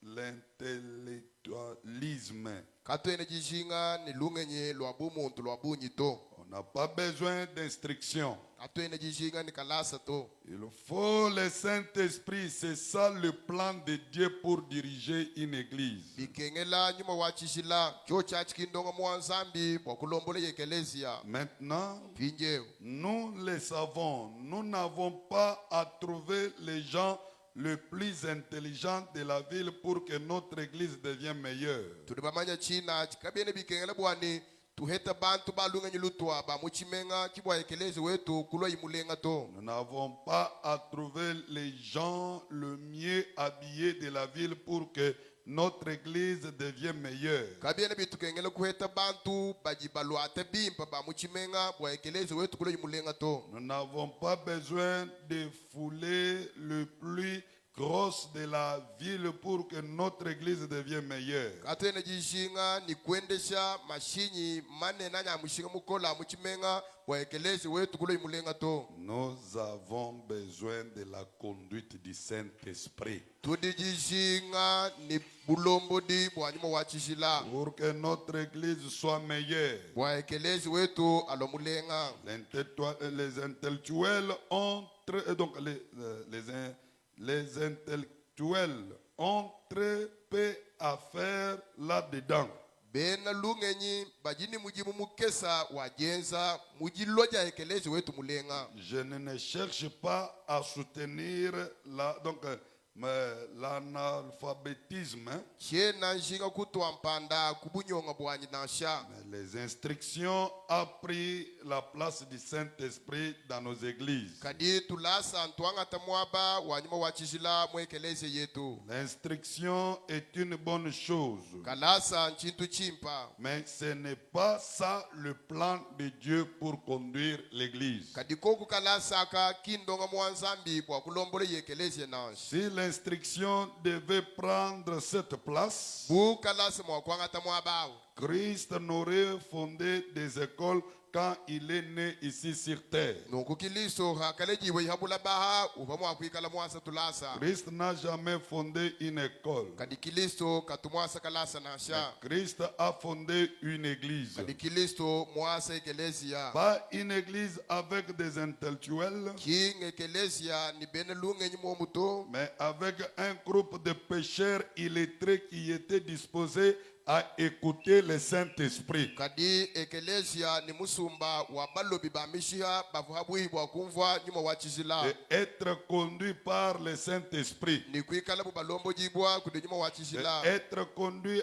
l'intellectualisme. Kato ene jishinga ni lungenye luabu muntu luabu nyito. On n'a pas besoin d'instruction. Kato ene jishinga ni kalasa to. Il faut le Saint-Esprit, c'est ça le plan de Dieu pour diriger une église. Bikengela nyuma wachishila. Cho church kindonga mwanzambi wakulombole yekelezia. Maintenant, Finjeo. nous le savons, nous n'avons pas à trouver les gens les plus intelligents de la ville pour que notre église devienne meilleure. Tulibamanya china chikabene bikengela bwani tuheta bantu balunga nyulutwa ba muchimenga kibwa yekelezi wetu kulwa imulenga to. Nous n'avons pas à trouver les gens le mieux habillés de la ville pour que notre église devienne meilleure. Kabene bitukengela kuheta bantu bajibalwa bimpa ba muchimenga bwa yekelezi wetu kulwa imulenga to. Nous n'avons pas besoin de fouler le plus gros de la ville pour que notre église devienne meilleure. Katene jishinga ni kuendesha mashinyi mane nanya mushinga mukola muchimenga bwa yekelezi wetu kulwa imulenga to. Nous avons besoin de la conduite du Saint-Esprit Tudijishinga ni bulombodi bwa nyuma wachishila. pour que notre église soit meilleure. Bwa yekelezi wetu alomulenga. Les intellectuels ont donc les intellectuels ont très peu à faire là-dedans. Bena lungenyi bajini mujimu mukesa wajenza mujiloja yekelezi wetu mulenga. Je ne cherche pas à soutenir l'analphabétisme, Chena nshinga kutwa mpanda kubunyonga bwanyi nansha. mais les instructions ont pris la place du Saint-Esprit dans nos églises. Kadi tulasa ntwanga tamwaba wanyuma wachishila mwekelezi yetu. L'instruction est une bonne chose, Kalasa nchintu chimpa. mais ce n'est pas ça le plan de Dieu pour conduire l'église. Kadi koku kalasa ka kindonga mwanzambi kwa kulombole yekelezi nansha. Si l'instruction devait prendre cette place, Bu kalasa mwakwanga tamwaba. Christ n'aurait fondé des écoles quand il est né ici sur terre. Nukukiliso hakaleji we habula baha upamu akuikala mwasa tulasa. Christ n'a jamais fondé une école. Kadikilisto katumwasa kalasa nasha. Christ a fondé une église. Kadikilisto mwasa ekelezia. Pas une église avec des intellectuels, King ekelezia ni bene lunge nyimo muto. mais avec un groupe de pécheurs illettrés qui étaient disposés à écouter le Saint-Esprit. Kadi ekelezia ni musumba wa balobi ba mishiha bavuhabui bwa kumva nyuma wachizila. Et être conduit par le Saint-Esprit. Ni kuikala bu balombo jibwa kude nyuma wachizila. Être conduit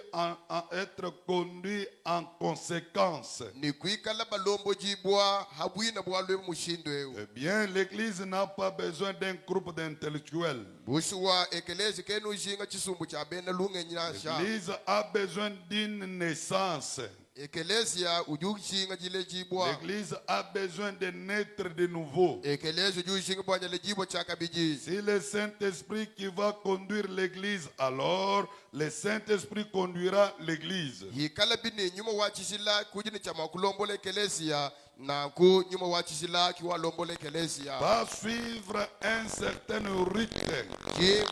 en conséquence. Ni kuikala balombo jibwa habui na bwalwe mushindwe. Eh bien, l'église n'a pas besoin d'un groupe d'intellectuels. Bushwa ekelezi kenu jinga chisumbu cha bene lunge nyasha. L'église a besoin d'une naissance. Ekelezia ujushinga jile jibwa. L'église a besoin de naître de nouveau. Ekelezi ujushinga bwanya le jibwa chaka biji. C'est le Saint-Esprit qui va conduire l'église, alors le Saint-Esprit conduira l'église. Hikala bini nyuma wachisila kujini chama kulombo le ekelezia. Na ku nyuma wachisila kiwa lombo le ekelezia. Va suivre un certain rite.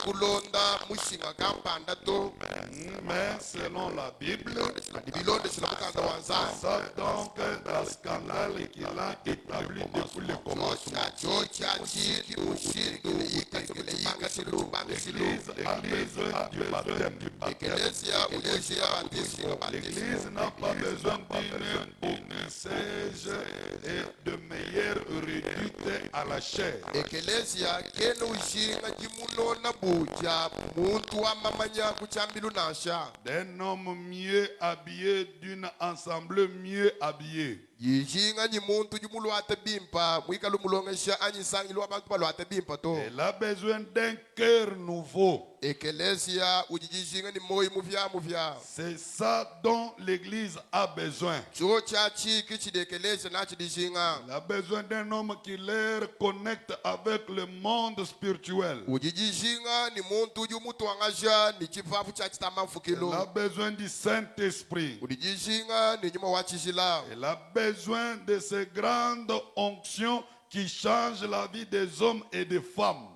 Kulonda mushinga kampanda to. Mais selon la Bible, Ça donc le scandale qu'il a établi depuis le commencement. L'église a besoin du baptême. L'église n'a pas besoin d'une sèche et de meilleures réduites à la chair. Ekelesia kene ushinga jimulo na buja muntu wa mamanya kuchambilu nasha. D'un homme mieux habillé, d'une ensemble mieux habillée. Yishinga ni muntu jimulo atabimpa mwikalu mulongesha anyisangilu abantu palo atabimpa to. Elle a besoin d'un cœur nouveau. Ekelesia ujijishinga ni moyo muvya. C'est ça dont l'Église a besoin. Chocha chiki chidekelesia na chidishinga. Elle a besoin d'un homme qui les connecte avec le monde spirituel. Ujijishinga ni muntu jumutu wangasha ni chifafu cha chitamafukilo. Elle a besoin du Saint-Esprit. Ujijishinga ni nyuma wachishila. Elle a besoin de ces grandes onctions qui changent la vie des hommes et des femmes.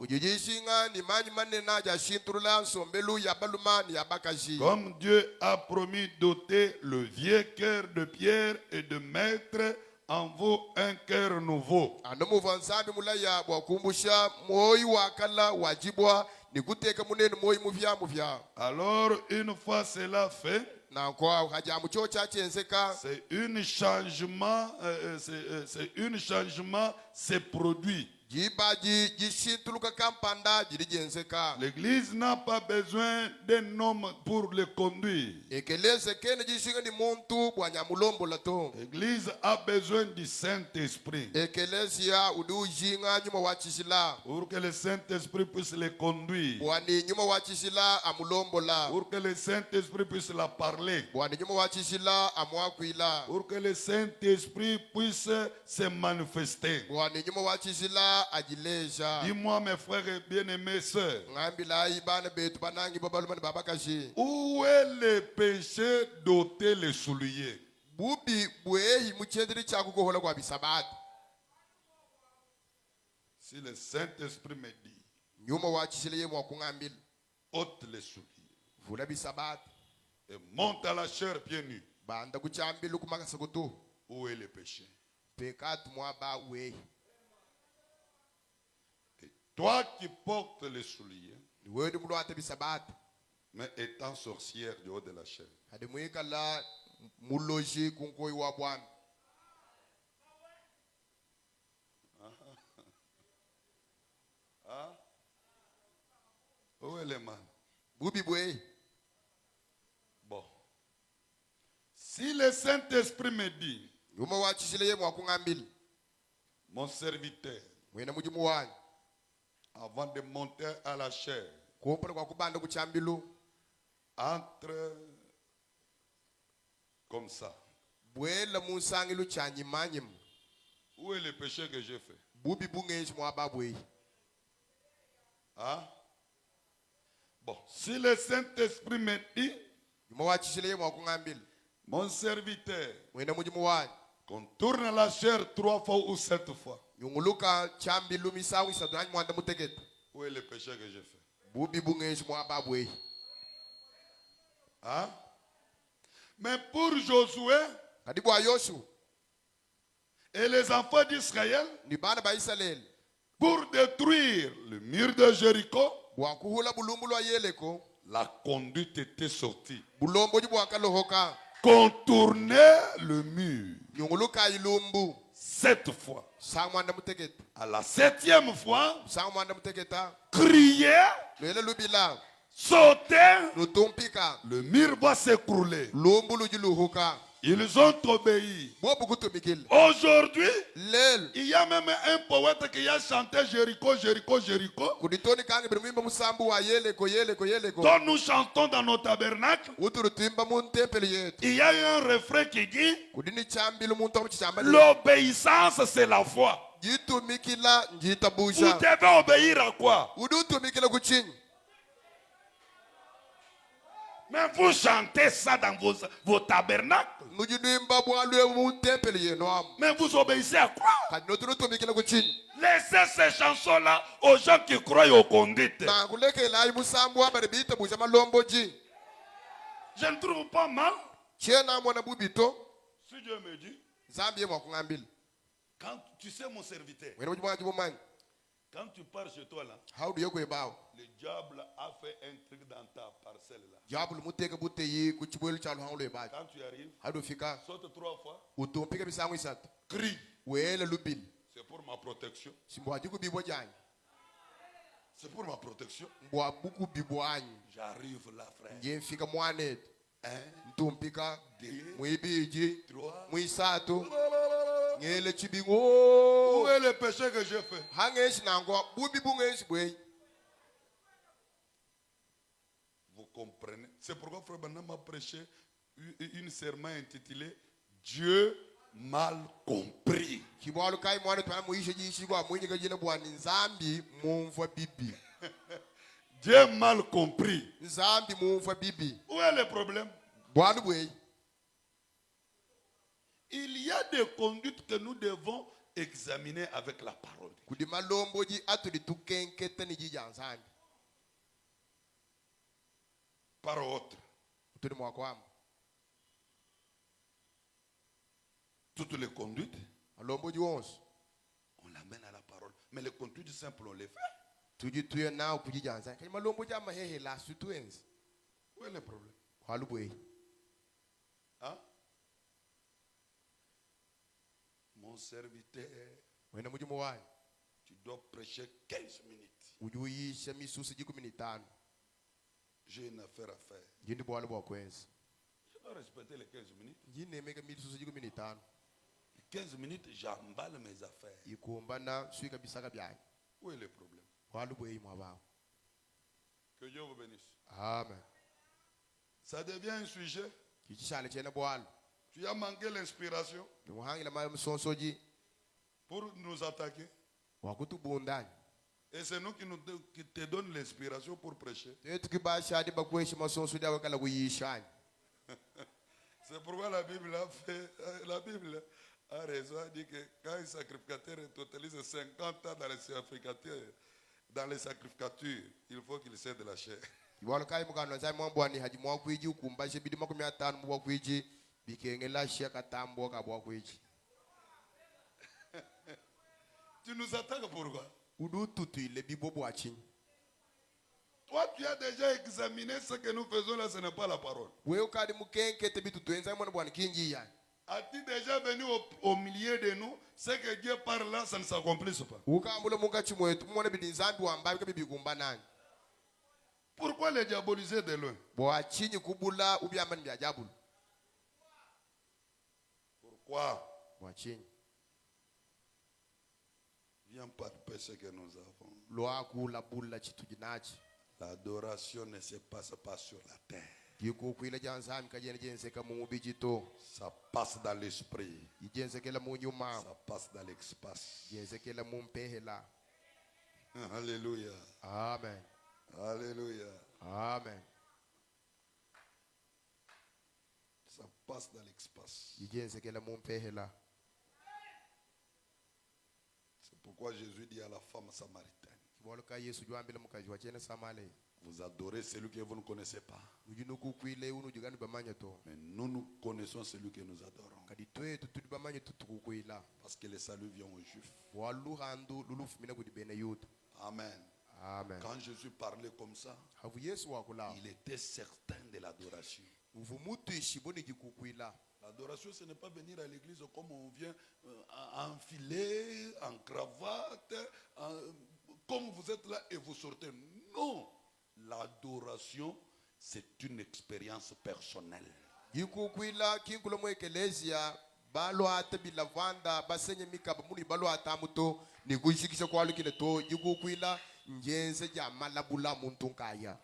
Comme Dieu a promis d'ôter le vieux cœur de pierre et de mettre en vous un cœur nouveau. Alors, une fois cela fait, c'est un changement s'est produit. L'église n'a pas besoin d'un homme pour le conduire. L'église a besoin du Saint-Esprit pour que le Saint-Esprit puisse les conduire, pour que le Saint-Esprit puisse la parler, pour que le Saint-Esprit puisse se manifester. Dis-moi, mes frères et bien-aimés sœurs, où est le péché d'ôter les souliers? Si le Saint-Esprit me dit, ôte les souliers et monte à la chair pieds nus, où est le péché? Et toi qui portes les souliers, mais étant sorcière du haut de la chair, où est le mal? Bon. Si le Saint-Esprit me dit, mon serviteur, avant de monter à la chair, entre comme ça. Où est le péché que j'ai fait? Hein? Bon, si le Saint-Esprit me dit, mon serviteur, qu'on tourne la chair 3 fois ou 7 fois, où est le péché que j'ai fait? Hein? Mais pour Josué et les enfants d'Israël, pour détruire le mur de Jéricho, la conduite était sortie. Contourner le mur 7 fois. À la 7e fois, crier, sauter, le mur va s'écrouler. Ils ont obéi. Aujourd'hui, il y a même un poète qui a chanté Jéricho, Jéricho, Jéricho. Quand nous chantons dans nos tabernacles, il y a un refrain qui dit l'obéissance c'est la foi. Vous devez obéir à quoi? Mais vous chantez ça dans vos tabernacles. Mais vous obéissez à quoi? Laissez ces chansons-là aux gens qui croient aux conduites. Je ne trouve pas mal. Si Dieu me dit, quand tu sais mon serviteur, quand tu pars chez toi là, le diable a fait un truc dans ta parcelle là. Quand tu arrives, saute 3 fois, crie. C'est pour ma protection. Simbo diku bibo jani. C'est pour ma protection. Mbo buku bibo anyi. J'arrive là, frère. Nje fika mwanet. 1, Ntumpika. 2, Mwibiji. 3. Mwisato. Ngele chibingo. Où est le péché que j'ai fait? Hangesh nango. Bubi bungesh bwe. Vous comprenez? C'est pourquoi Frère Branham m'a prêché une sermon intitulée Dieu mal compris. Kibwalu kai mwana twana muishe jishi kwa mwenye jina bwani nzambi mumva bibi. Dieu mal compris. Nzambi mumva bibi. Où est le problème? Bwanu bwe. Il y a des conduites que nous devons examiner avec la parole. Kudima lombo ji atuli tukenkete ni jijanzangi. Par autre. Tuli mwakwama. Toutes les conduites, Lombo ji wonsu. on l'amène à la parole. Mais les conduites simples, on les fait. Tuji tuye nao kujijanzangi. Kanyima lombo ji ama hehe la sutuenzi. Où est le problème? Walu bwe. Hein? Mon serviteur, Wena muji mwai. tu dois prêcher 15 minutes. Ujuyi shemi susi jiku minitano. J'ai une affaire à faire. Jindi bwalu bwa kwenzi. Je dois respecter les 15 minutes. Jine meka mili susi jiku minitano. 15 minutes, j'emballe mes affaires. Ikumbana suika bisaka byani. Où est le problème? Walu bwe mwabao. Que Dieu vous bénisse. Amen. Ça devient un sujet. Kichishale chene bwalu. Tu as manqué l'inspiration Muhangila mayo msonsoji. pour nous attaquer. Wakutu bundani. Et c'est nous qui te donnons l'inspiration pour prêcher. Tukibashadi bakweshi masonsoji awakala kuyishani. C'est pourquoi la Bible a raison, a dit que quand un sacrificateur totalise 50 ans dans les sacrificatures, il faut qu'il cède la chair. Iwalo kai mukano nzai mwambwani haji mwakwiji ukumbashe bidi 50 mwakwiji bikengela shia katambo kabwakwiji. Tu nous attaques pourquoi? Udu tutu ile bibo bwachini. Toi, tu as déjà examiné ce que nous faisons là, ce n'est pas la parole. Wewe kadi mukenkete bitu tuenza mwana bwana kinji yani. As-tu déjà venu au milieu de nous? Ce que Dieu parle là, ça ne s'accomplisse pas. Ukambula munga chimwetu mwana bidi nzambi wambabi kabibi kumbanani. Pourquoi les diaboliser de loin? Bwachini kubula ubyambani bya jabulu. Pourquoi? Bwachini. Viens palper ce que nous avons. Loaku la bulla chitujinachi. L'adoration ne se passe pas sur la terre. Yikukwila janzami kajene jenseka mu bijito. Ça passe dans l'esprit. Ijensekela mu nyuma. Ça passe dans l'espace. Jensekela mu mpehela. Alléluia. Amen. Alléluia. Amen. Ça passe dans l'espace. Ijensekela mu mpehela. C'est pourquoi Jésus dit à la femme samaritaine, Kiboloka Yesu juambile mukaji wachene samale. vous adorez celui que vous ne connaissez pas. Ujunuku kwile unu jugani bamanya to. Mais nous connaissons celui que nous adorons. Kadi twe tutudi bamanya tutuku kwila. Parce que le salut vient aux Juifs. Walu handu luluf mina kudi bene yuda. Amen. Amen. Quand Jésus parlait comme ça, Havu Yesu wakula. il était certain de l'adoration. Uvumutu ishiboni jikukwila. L'adoration, ce n'est pas venir à l'église comme on vient enfiler, en cravate, comme vous êtes là et vous sortez. Non. L'adoration, c'est une expérience personnelle. Jikukwila kinkulo mu ekelesia balo atabila vanda basenye mikaba muni balo atamuto ni kushikisha kwa lukile to jikukwila njense ja malabula muntu nkaya.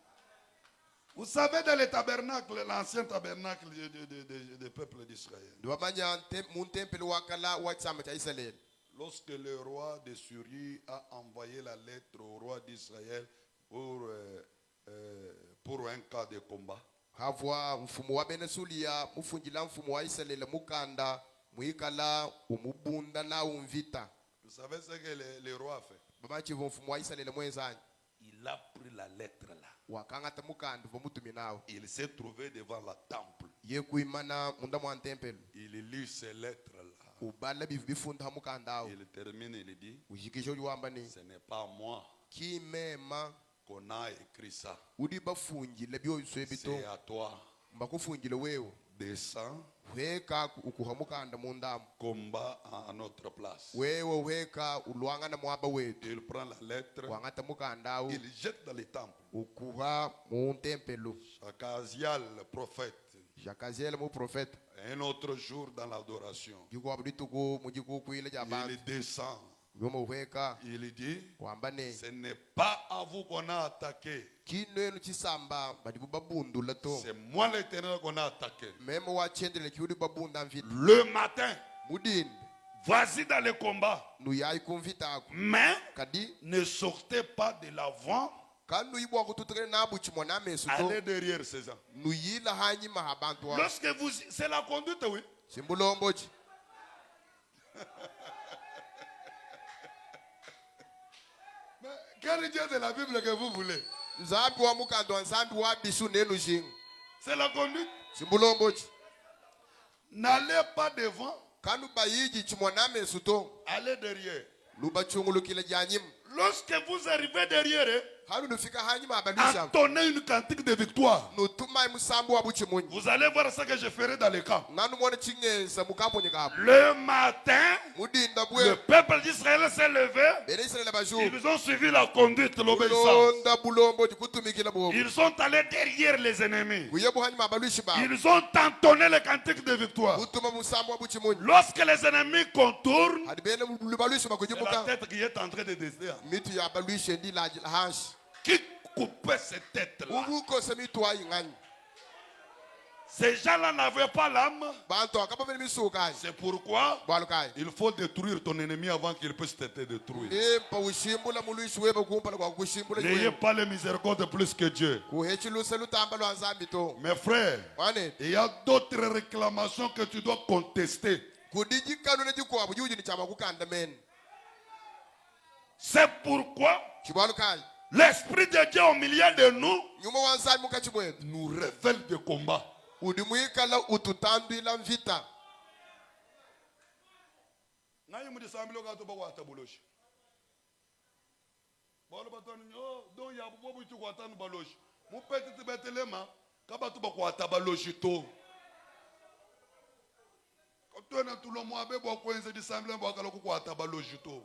Vous savez, dans le tabernacle, l'ancien tabernacle du peuple d'Israël, lorsque le roi de Syrie a envoyé la lettre au roi d'Israël pour un cas de combat, Havwa mfumu wa Benesulia mufungila mfumu wa Israeli mukanda muikala umubunda na umvita. vous savez ce que le roi a fait? Bamachi mfumu wa Israeli mwenzani. Il a pris la lettre là. Wakangata mukanda vomutuminao. Il s'est trouvé devant la temple. Yekuimana munda mwa tempele. Il lit ces lettres là. Ubala bifunda mukandao. Il termine, il dit, Ujikisho juambani. ce n'est pas moi Ki mema qu'on a écrit ça. udi bafungi lebyo swebito. C'est à toi. Mbakufungile wewe. Descends weka ukuhamukanda mundamu combat à notre place. wewe weka ulwangana mwaba wetu Il prend la lettre, wangata mukandawu il jette dans les temples. ukuha muntempelu Acazial, le prophète, jakazele mu profeta un autre jour dans l'adoration, jikuwa bidituku mujikukwile il jabantu descend. yomo weka Il dit, wambane ce n'est pas à vous qu'on a attaqué. kinenu chisamba badibu babundula to C'est moi l'Éternel qu'on a attaqué. meme wachendele kiudi babunda mvita Le matin, mudini vas-y dans le combat. nuyayi kumvitako Mais kadi ne sortez pas de l'avant. kanu ibwa kututukile nabu chimona mesu to Allez derrière ces gens. nuyila hanyima habantu wa Lorsque vous... C'est la conduite, oui. simbulomboji Mais quel Dieu de la Bible que vous voulez? nzambi wa mukando nzambi wa bisu nenu jingu C'est la conduite. simbulomboji N'allez pas devant. kanu bayiji chimona mesu to Allez derrière. lubachungulukile janyima Lorsque vous arrivez derrière, kanu nufika hanyima abalisha entonnez une cantique de victoire. nutuma musambu wa buchimunyi Vous allez voir ce que je ferai dans les camps. nanu mwone chingenza mukampunyi kapo Le matin, mudinda le bwe peuple d'Israël s'est levé. bene israela baju Ils ont suivi la conduite, l'obéissance. ulonda bulomboji kutumikila bobo Ils sont allés derrière les ennemis. kuyebu hanyima abalishi ba Ils ont entonné les cantiques de victoire. kutuma musambu wa buchimunyi Lorsque les ennemis contournent, hadi bene lubalushi c'est la bakujibuka tête qui est en train de descendre. mitu ya balushi ndi la hanshi Qui coupait cette tête-là? ubuko semitu ayingani Ces gens-là n'avaient pas l'âme. bantu akapa bene misukai C'est pourquoi bwalukai il faut détruire ton ennemi avant qu'il puisse te détruire. impa ushimbula mulushi webe kumpala kwa kushimbula N'ayez jiwe pas le miséricorde plus que Dieu. kuhechilusa lutamba lwa nzambi to Mes frères, wane il y a d'autres réclamations que tu dois contester. kudiji kanune jikwabu juji ni chama kukanda meni C'est pourquoi chibwalukai l'Esprit de Dieu au milieu de nous nyuma wa nzambi mukachi mwetu nous révèle des combats. udi mwikala ututandwila mvita Ngai mudisambilo gato bakwata boloshi. Bolo batoni don ya bobo itu kwata no baloshi. Mu petite betelema kabatu bakwata baloshi to. Kotona tulo mo abe bo kwenze disambilo bakalo kwata baloshi to.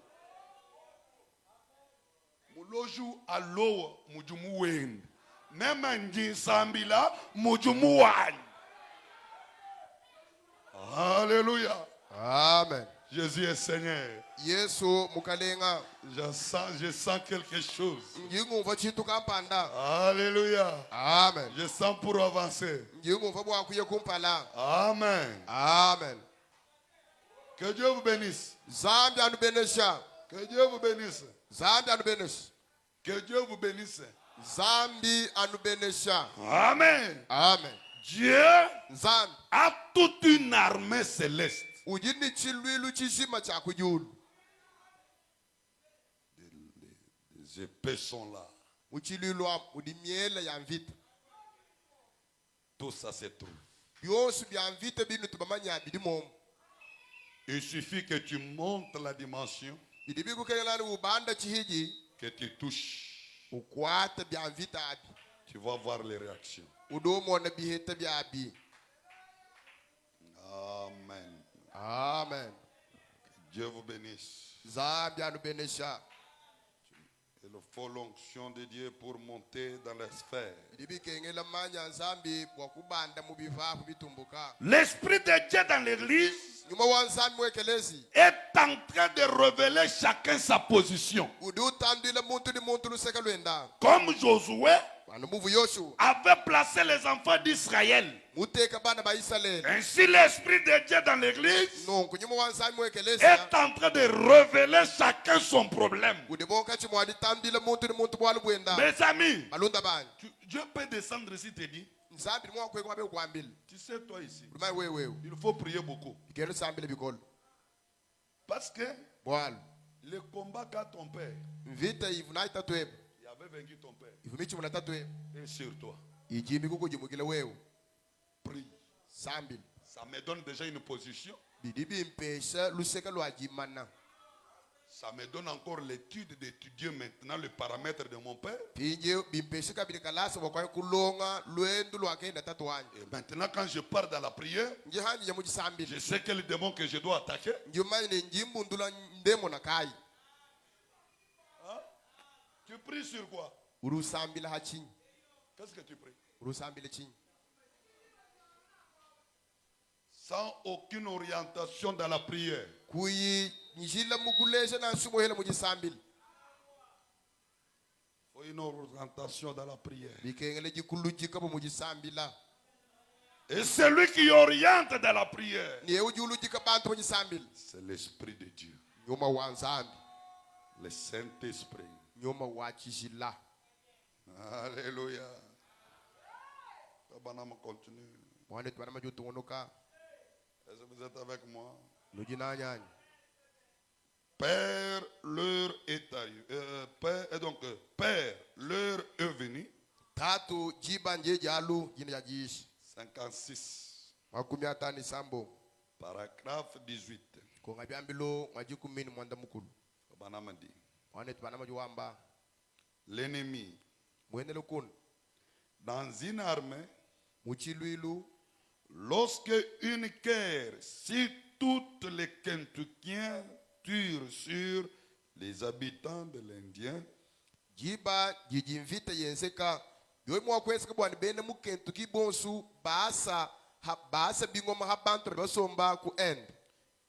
Muloju alo mujumu wen. Nema nji sambila mujumu wan. Alléluia. amen Jésus est Seigneur. yesu mukalenga Je sens quelque chose. njingumva chitu kampanda Alléluia. amen Je sens pour avancer. njingumva bwakuye kumpala Amen. amen Que Dieu vous bénisse. zambi anubenesha Que Dieu vous bénisse. zambi anubenesha Que Dieu vous bénisse. zambi anubenesha Amen. amen Dieu nzambi a toute une armée céleste. ujini chilwilu chishima cha kujulu Les épées sont là. uchilwilwa udi miele ya mvita Tout ça se trouve. byosi bya mvita binu tubamanya bidi momo Il suffit que tu montes la dimension, bidi bikukelelani ubanda chihiji que tu touches. ukwata bya mvita abi Tu vas voir les réactions. udomona biheta bya abi Amen. amen Dieu vous bénisse. zambi anubenesha Il faut l'onction de Dieu pour monter dans les sphères. bidi bikengela manya nzambi bwakubanda mu bivavu bitumbuka L'Esprit de Dieu dans l'église nyuma wa nzambi mwekelezi est en train de révéler chacun sa position. udi utandwile muntu ni muntu luseka lwenda Comme Josué anu muvu yoshu avait placé les enfants d'Israël. muteka bana ba israeli Ainsi l'Esprit de Dieu dans l'église nonku nyuma wa nzambi mwekelezi est en train de révéler chacun son problème. udi bonka chimwadi tandwile muntu ni muntu bwalu bwenda Mes amis, balunda bani Dieu peut descendre ici te dit, nzambi ni mwakweka mabe kwambili tu sais toi ici, ulumai wewe il faut prier beaucoup. bikelo sambile bikolo Parce que bwalu le combat qu'a ton père, mvita ivu na itatweba il avait vaincu ton père, ivu michimu na tatweba et sur toi. ijimbi kukujimukile wewe Prie. sambile Ça me donne déjà une position. bidi bimpesha luseka lwajimana Ça me donne encore l'étude d'étudier maintenant le paramètre de mon père. Et maintenant, quand je pars dans la prière, je sais quel démon que je dois attaquer. Hein? Tu pries sur quoi? Qu'est-ce que tu pries? Sans aucune orientation dans la prière. Faut une orientation dans la prière. Et celui qui oriente dans la prière, c'est l'Esprit de Dieu. Le Saint-Esprit. Alléluia. Continue. Est-ce que vous êtes avec moi? Père, l'heure est arrivée. Père, l'heure est venue. 56. Paragraphe 18. L'ennemi, dans une armée, lorsque une guerre, si toutes les Kentuckiens tirent sur les habitants de l'Indien,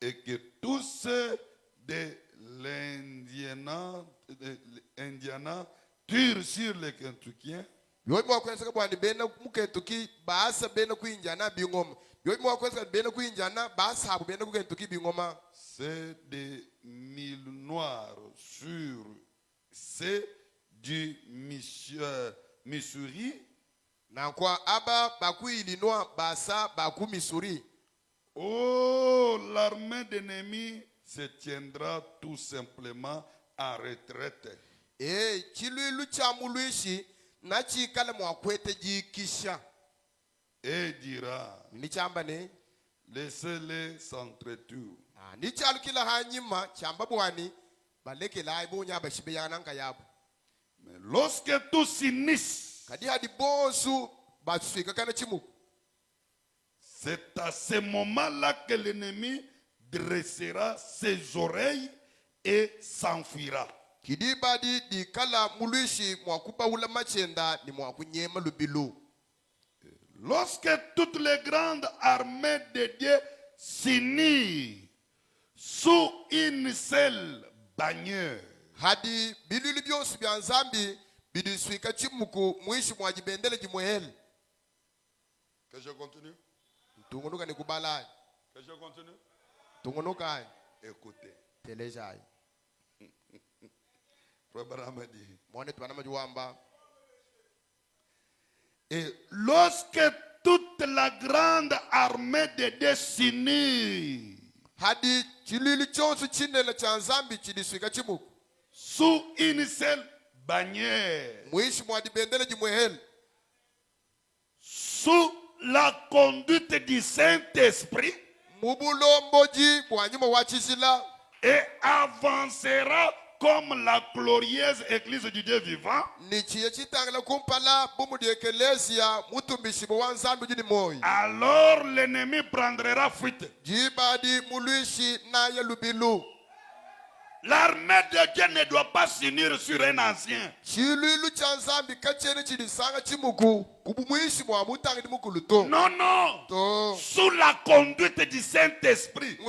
et que tous ceux de l'Indiana tirent sur les Kentuckiens, c'est des mille noirs sur c'est du Missouri. Oh, l'armée d'ennemis se tiendra tout simplement en retraite. Et dira, laissez-les s'entretuer. Mais lorsque tous s'unissent, c'est à ce moment-là que l'ennemi dressera ses oreilles et s'enfuira. Lorsque toutes les grandes armées de Dieu s'unissent sous une seule bannière, que je continue? Que je continue? Écoutez. Et lorsque toute la grande armée de Dieu s'unit sous une seule bannière, sous la conduite du Saint-Esprit, et avancera comme la glorieuse église du Dieu vivant, alors l'ennemi prendra fuite. L'armée de Dieu ne doit pas s'unir sur un ancien. Non, non. Sous la conduite du Saint-Esprit. Et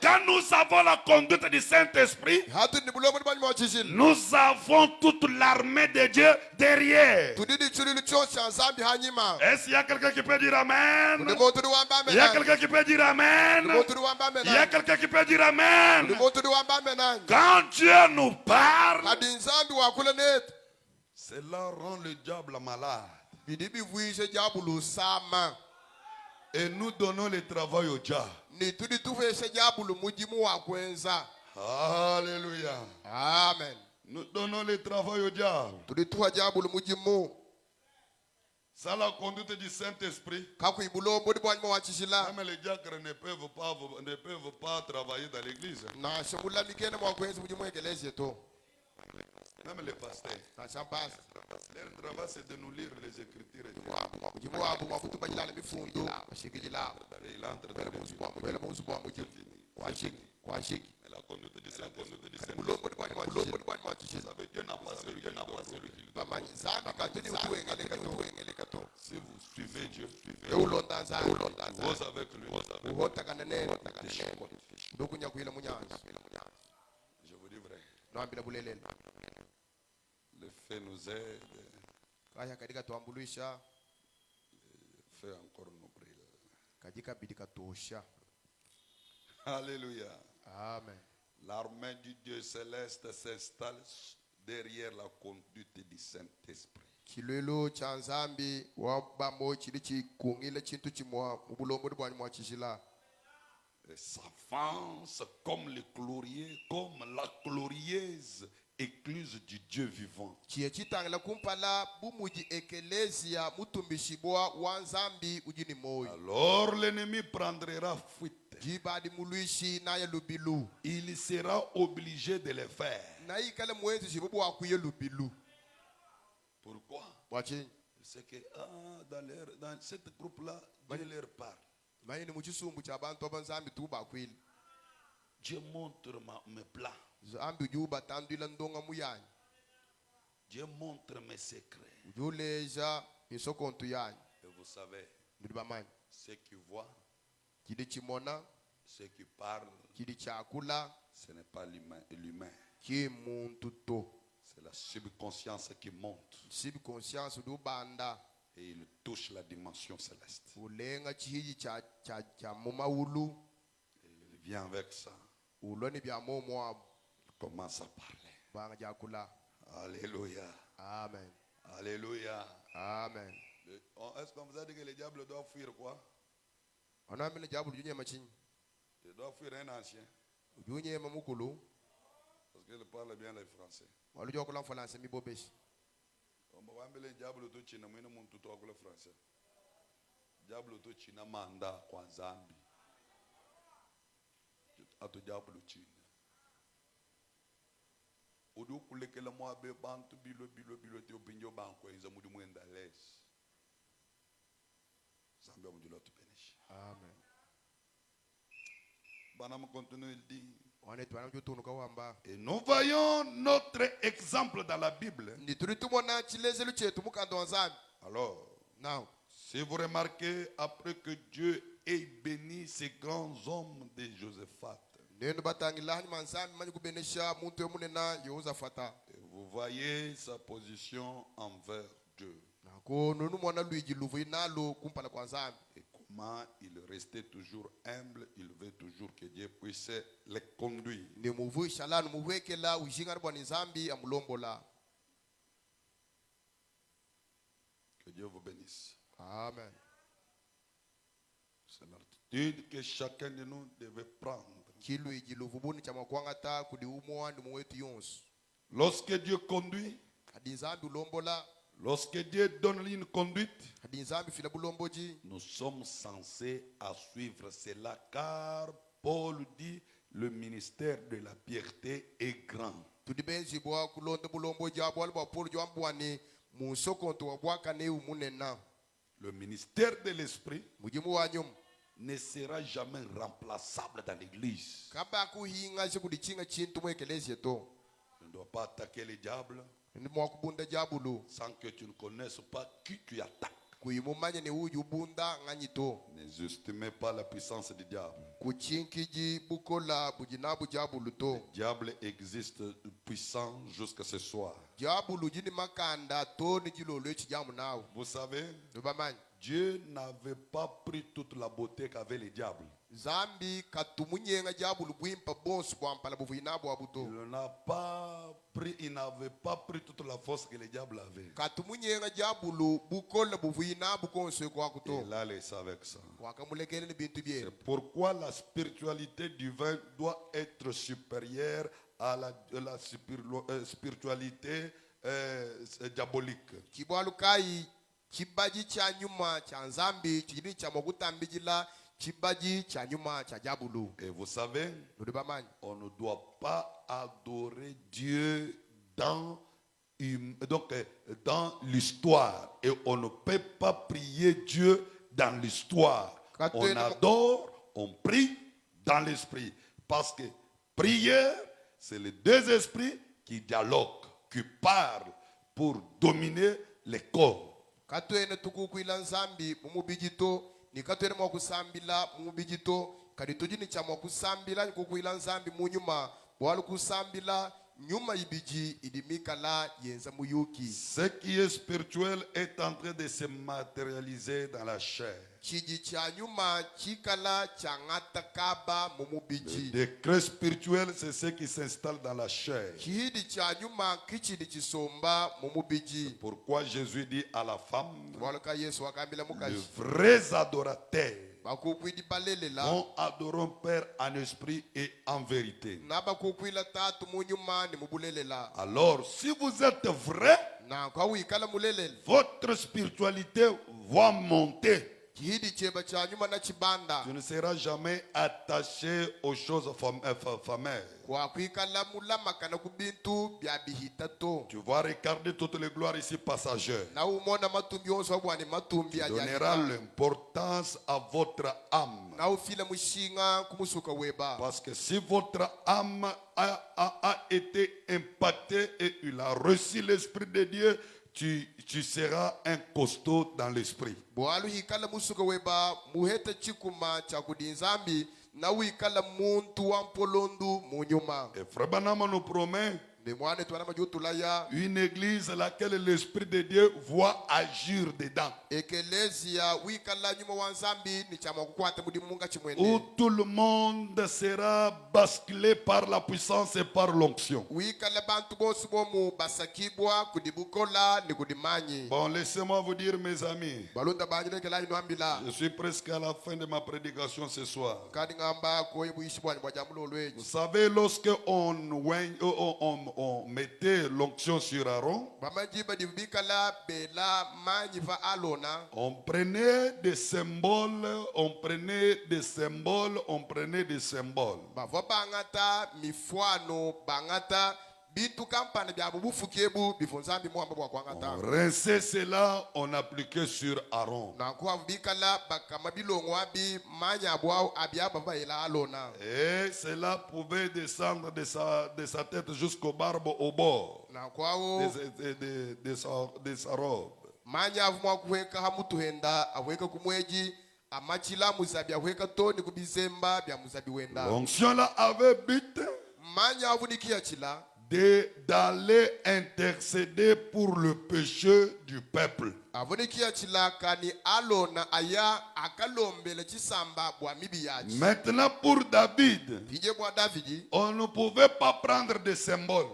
quand nous avons la conduite du Saint-Esprit, nous avons toute l'armée de Dieu derrière. Est-ce qu'il y a quelqu'un qui peut dire Amen? Il y a quelqu'un qui peut dire Amen? Il y a quelqu'un qui peut dire Amen? Quand Dieu nous parle, cela rend le diable malade. Et nous donnons le travail au diable. Alléluia. Amen. Nous donnons le travail au diable. Sans la conduite du Saint-Esprit, ka ku hi mulombo ni bwanyi wa chishila même les diacres ne peuvent pas travailler dans l'église. na shemula mikene mwa kwenzi muji mwe ekelezi to Même les pasteurs. na champasi Leur travail, c'est de nous lire les Écritures. muji mwa bu mafutu bajila mifundo bashikijila Il entre dans les muzibwa mwele muzibwa muji kwa shiki Mais la conduite du Saint-Esprit, mulombo ni bwanyi wa chishila ça veut dire n'a pas celui qui le bamanyi zambi katuni utuwengeleka to Si vous suivez Dieu, eulonda nzani vous avec lui. uhota kanene ndokunya kuila munyanza Je vous dis vrai. nawambila bulelele Le fait nous aide, kaya katika tuambulisha le fait encore nous brille. katika bidi katosha. Alléluia. Amen. L'armée du Dieu céleste s'installe derrière la conduite du Saint-Esprit. Kilwelo cha nzambi wa bamo chili chikungile chintu chimwa mubulombo ni bwanyi mwa chishila Et s'avance comme la glorieuse écluse du Dieu vivant. chiye chitangila kumpala bumuji ekelezia mutumbishibwa wa nzambi ujini moyo Alors l'ennemi prendra fuite. jibadi muluishi naye lubilu Il sera obligé de le faire. na ikale mwenzi shibubu wakuye lubilu Pourquoi? bwachi C'est que dans cette groupe-là, Dieu leur parle. manye ni muchisumbu cha bantu abanzambi tu bakwili Dieu montre mes plans. zambi ujuba tandwila ndonga muyanyi Dieu montre mes secrets. ujuleja misokontu yanyi Et vous savez, nduli bamanyi ceux qui voient, chili chimona ceux qui parlent, chili chakula ce n'est pas l'humain. chimuntu to C'est la subconscience qui monte sibi conscience udubanda et il touche la dimension céleste. ulenga chihiji cha mumaulu Et il vient avec ça. uloni bya momo Il commence à parler. banga jakula. Alléluia. Amen. Alléluia. Amen. Est-ce qu'on vous a dit que les diables doivent fuir quoi? Ona mine jabu junye machin Ils doivent fuir un ancien. junye mamukulu Parce qu'il parle bien le français. walu jokula mfalanse mi bobeshi On va appeler le diable to china mwene muntu to akula français. Diable to china manda kwa zambi. Ato diable china. Odu kulekela mwabe bantu bilo te opinjo banko enza mudu mwenda les. Zambi amudu lotu penish. Amen. Banam continue il dit. Wane twana mjutunu kawamba Et nous voyons notre exemple dans la Bible. ndituri tumona chilezelu chetu mukando wanzambi. Alors, Now si vous remarquez, après que Dieu ait béni ces grands hommes de Josaphat, nendo batangilani manzambi manyi kubenesha muntu yomunena Yehosafata et vous voyez sa position envers Dieu nako nunu mwana luigi luvu inalo kumpala kwa nzambi et comment il restait toujours humble, il veut toujours que Dieu puisse les conduire. ni muvu shalanu muwekela ujingani bwa nzambi amulombola. Que Dieu vous bénisse. Amen. C'est l'attitude que chacun de nous devait prendre. Chiluigi luvu buni chama kwangata kudi umwa ni muwetu yonsu Lorsque Dieu conduit, hadi nzambi ulombola lorsque Dieu donne une conduite, hadi nzambi fila bulomboji nous sommes censés à suivre cela car Paul dit le ministère de la piété est grand. tudi benzi bwa kulonda bulomboji abo alba polo jo ambwani musokonto wa bwaka ne umunena Le ministère de l'esprit mujimu wanyum ne sera jamais remplaçable dans l'église. kaba kuhinga shikudi chinga chintu mwekelezi to Tu ne dois pas attaquer les diables ndi mwa kubunda jabulu sans que tu ne connaisses pas qui tu attaques. kuyimumanya ni uju bunda nganyi to Ne sous-estimez pas la puissance du diable. kuchinkiji bukola bujinabu jabulu to Le diable existe puissant jusqu'à ce soir. jabulu jini makanda to ni jilolo chijamu nawo Vous savez, bamanyi Dieu n'avait pas pris toute la beauté qu'avait les diables. zambi katumunyenga jabulu bwimpa bonsu bwampala buvuinabu abuto Il n'avait pas pris toute la force que les diables avaient. katumunyenga jabulu bukola buvuinabu konse kwa kuto Il a laissé avec ça. wakamulekele ni bintu bye C'est pourquoi la spiritualité divine doit être supérieure à la spiritualité diabolique. chibwalukai chibaji cha nyuma cha nzambi chini cha mokutambijila chibaji cha nyuma cha jabulu. Et vous savez, Nudibamanyi. on ne doit pas adorer Dieu dans l'histoire. Et on ne peut pas prier Dieu dans l'histoire. On adore, on prie dans l'esprit. Parce que prière, c'est les deux esprits qui dialoguent, qui parlent pour dominer les corps. Katwene tukukwila nzambi mumubijito ni katwene mwakusambila mumubijito kadi tujini cha mwakusambila kukwila nzambi munyuma bwalu kusambila nyuma ibiji idimika la yenza muyuki. Ce qui est spirituel est en train de se matérialiser dans la chair. Chiji cha nyuma chikala cha ngata kaba mumubiji. Le décret spirituel, c'est ce qui s'installe dans la chair. Chihidi cha nyuma kichidi chisomba mumubiji. Pourquoi Jésus dit à la femme, Walaka Yesu wakambila les mukaji. vrais adorateurs Bakukwidi balela. vont adorer Père en esprit et en vérité. Naba kukwila tatu munyuma ni mubulelela. Alors, si vous êtes vrai, Na kwa wikala mulelele. votre spiritualité va monter. Kihidi cheba cha nyuma na chibanda. Tu ne seras jamais attaché aux choses fameuses. Kwa kwikala mulama kana kubintu bya bihitato. Tu vas regarder toutes les gloires ici passagères. Na umona matumbi yonse wabwani matumbi Tu donneras l'importance à votre âme. Na ufila mushinga kumusuka weba. Parce que si votre âme a été impactée et il a reçu l'Esprit de Dieu, tu seras un costaud dans l'esprit. Boalu hikala musuka weba muheta chikuma cha kudinzambi na wikala muntu wampolondu munyuma. Et Frère Branham nous promet Une une église à laquelle l'Esprit de Dieu va agir dedans. Où tout le monde sera basculé par la puissance et par l'onction. Bon, laissez-moi vous dire, mes amis, je suis presque à la fin de ma prédication ce soir. Vous savez, lorsque on mettait l'onction sur Aaron, on prenait des symboles, on prenait des symboles, on prenait des symboles. On rinçait cela, on appliquait sur Aaron. Et cela pouvait descendre de sa tête jusqu'au barbe au bord de sa robe. L'onction là avait but d'aller intercéder pour le péché du peuple. Maintenant pour David, on ne pouvait pas prendre des symboles.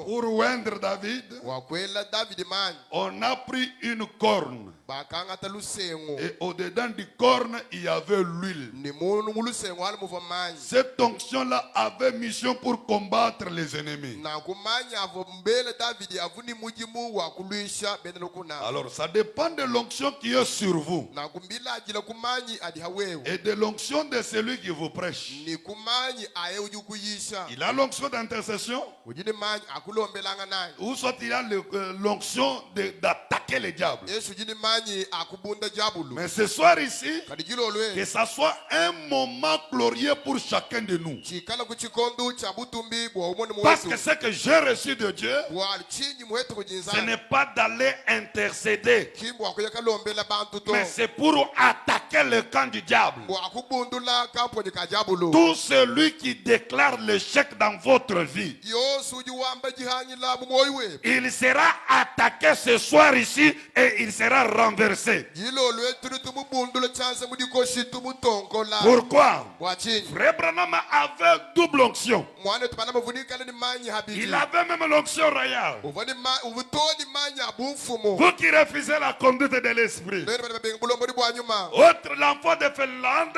Pour oindre David, on a pris une corne. Et au-dedans du corne, il y avait l'huile. Cette onction-là avait mission pour combattre les ennemis. Alors ça dépend de l'onction qui est sur vous et de l'onction de celui qui vous prêche. Il a l'onction d'intercession ou soit il a l'onction d'attaquer les diables. Mais ce soir ici, que ça soit un moment glorieux pour chacun de nous. Parce que ce que j'ai reçu de Dieu, ce n'est pas d'aller intercéder, mais c'est pour attaquer le camp du diable. Tout celui qui déclare l'échec dans votre vie, il sera attaqué ce soir ici et il sera renversé. Pourquoi? Frère Branham avait double onction. Il avait même l'onction royale. Vous qui refusez la conduite de l'esprit. Autre, l'enfant de Finlande,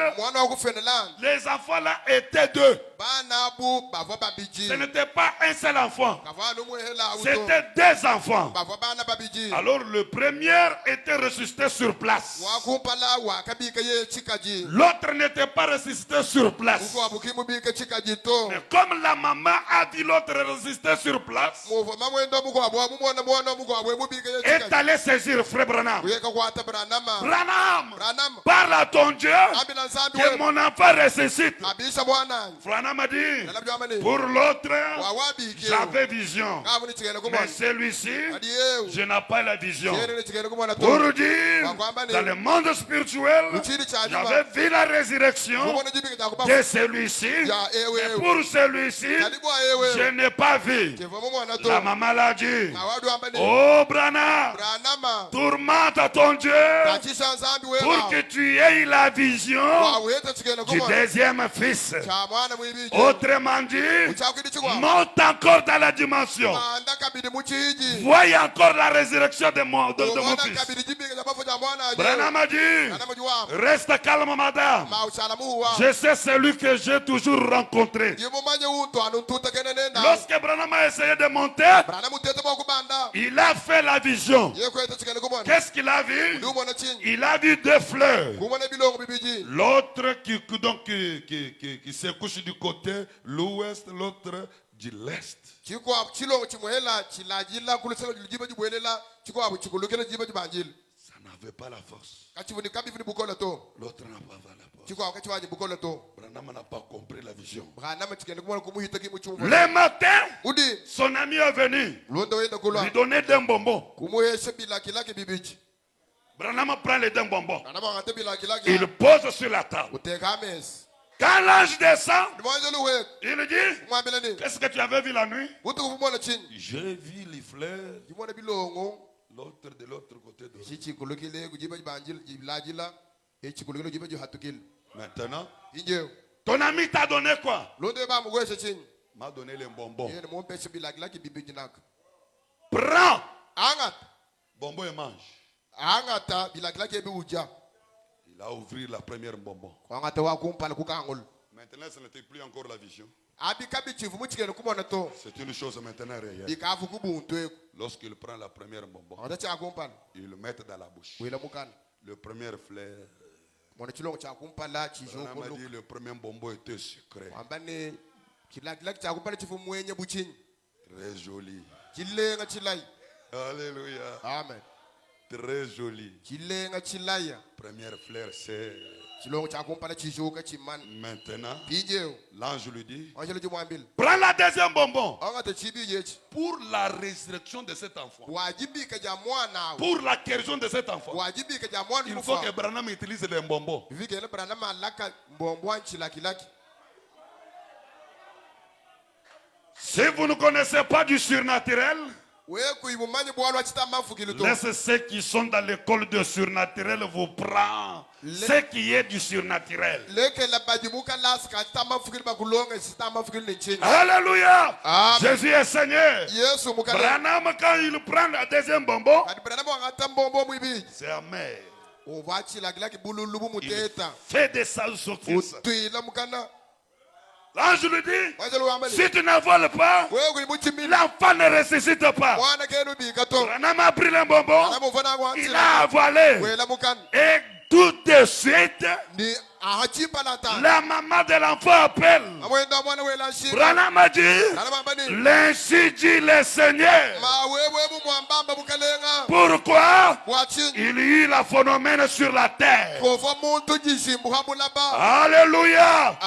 les enfants là étaient deux. Ce n'était pas un seul enfant. C'était deux enfants. Alors le premier était ressuscité sur place. L'autre n'était pas ressuscité sur place. Mais comme la maman a dit l'autre ressuscité sur place, est allé saisir frère Branham. Branham, parle à ton Dieu que mon enfant ressuscite. Branham a dit, pour l'autre, j'avais vision. Mais celui-ci, je n'ai pas la vision. Pour dire, dans le monde spirituel, j'avais vu la résurrection de celui-ci. Mais pour celui-ci, je n'ai pas vu. La maman l'a dit, oh Branham, tourmente ton Dieu pour que tu aies la vision du deuxième fils. Autrement dit, monte encore dans la dimension. Voyez encore la résurrection de mon fils. Branham a dit, reste calme madame. Je sais celui que j'ai toujours rencontré. Lorsque Branham a essayé de monter, il a fait la vision. Qu'est-ce qu'il a vu? Il a vu deux fleurs. L'autre qui se couche du côté l'ouest, l'autre du l'est. Ça n'avait pas la force. L'autre n'a pas la force. Branham n'a pas compris la vision. Le matin, son ami est venu lui donner d'un bonbon. Branham prend les deux bonbons. Il pose sur la table. Quand l'ange descend, il dit, qu'est-ce que tu avais vu la nuit? J'ai vu les fleurs. L'autre de l'autre côté de maintenant, ton ami t'a donné quoi? M'a donné les bonbons. Prends bonbon et mange. Il a ouvert la première bonbon. Maintenant, ce n'était plus encore la vision. C'est une chose maintenant réelle. Lorsqu'il prend la première bonbon, il le met dans la bouche. Le premier fleur. On a dit le premier bonbon était sucré. Très joli. Alléluia. Amen. Très joli. Première fleur, c'est. Maintenant, l'ange lui dit, prends la deuxième bonbon pour la résurrection de cet enfant, pour la guérison de cet enfant. Il faut que Branham utilise les bonbons. Si vous ne connaissez pas du surnaturel, laissez ceux qui sont dans l'école de surnaturel vous prendre ce qui est du surnaturel. Alléluia. Jésus est Seigneur. Branham, quand il prend la deuxième bonbon, c'est amer. Il fait des salles sortir ça. L'ange lui dit, si tu ne voles pas, l'enfant ne ressuscite pas. Branham a pris le bonbon, il a avalé. Et tout de suite, la maman de l'enfant appelle. Branham a dit, l'ainsi dit le Seigneur. Pourquoi? Il y a eu la phénomène sur la terre. Alléluia.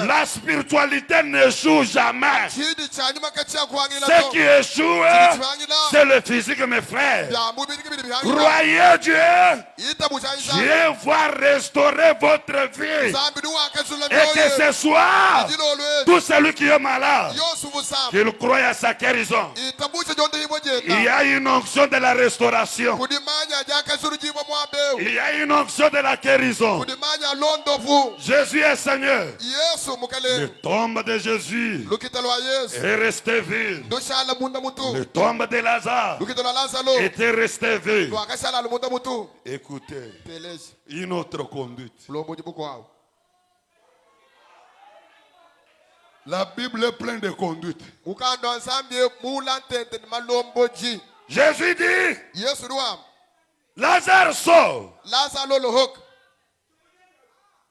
La spiritualité n'échoue jamais. Ce qui échoue, c'est le physique, mes frères. Croyez Dieu. Dieu va restaurer votre vie. Et que ce soit tout celui qui est malade, qu'il croit à sa guérison. Il y a une onction de la restauration. Il y a une onction de la guérison. Jésus est Seigneur. Le tombe de Jésus est resté vide. Le tombe de Lazare était resté vide. Écoutez, une autre conduite. La Bible est pleine de conduite. Jésus dit, Lazare sort.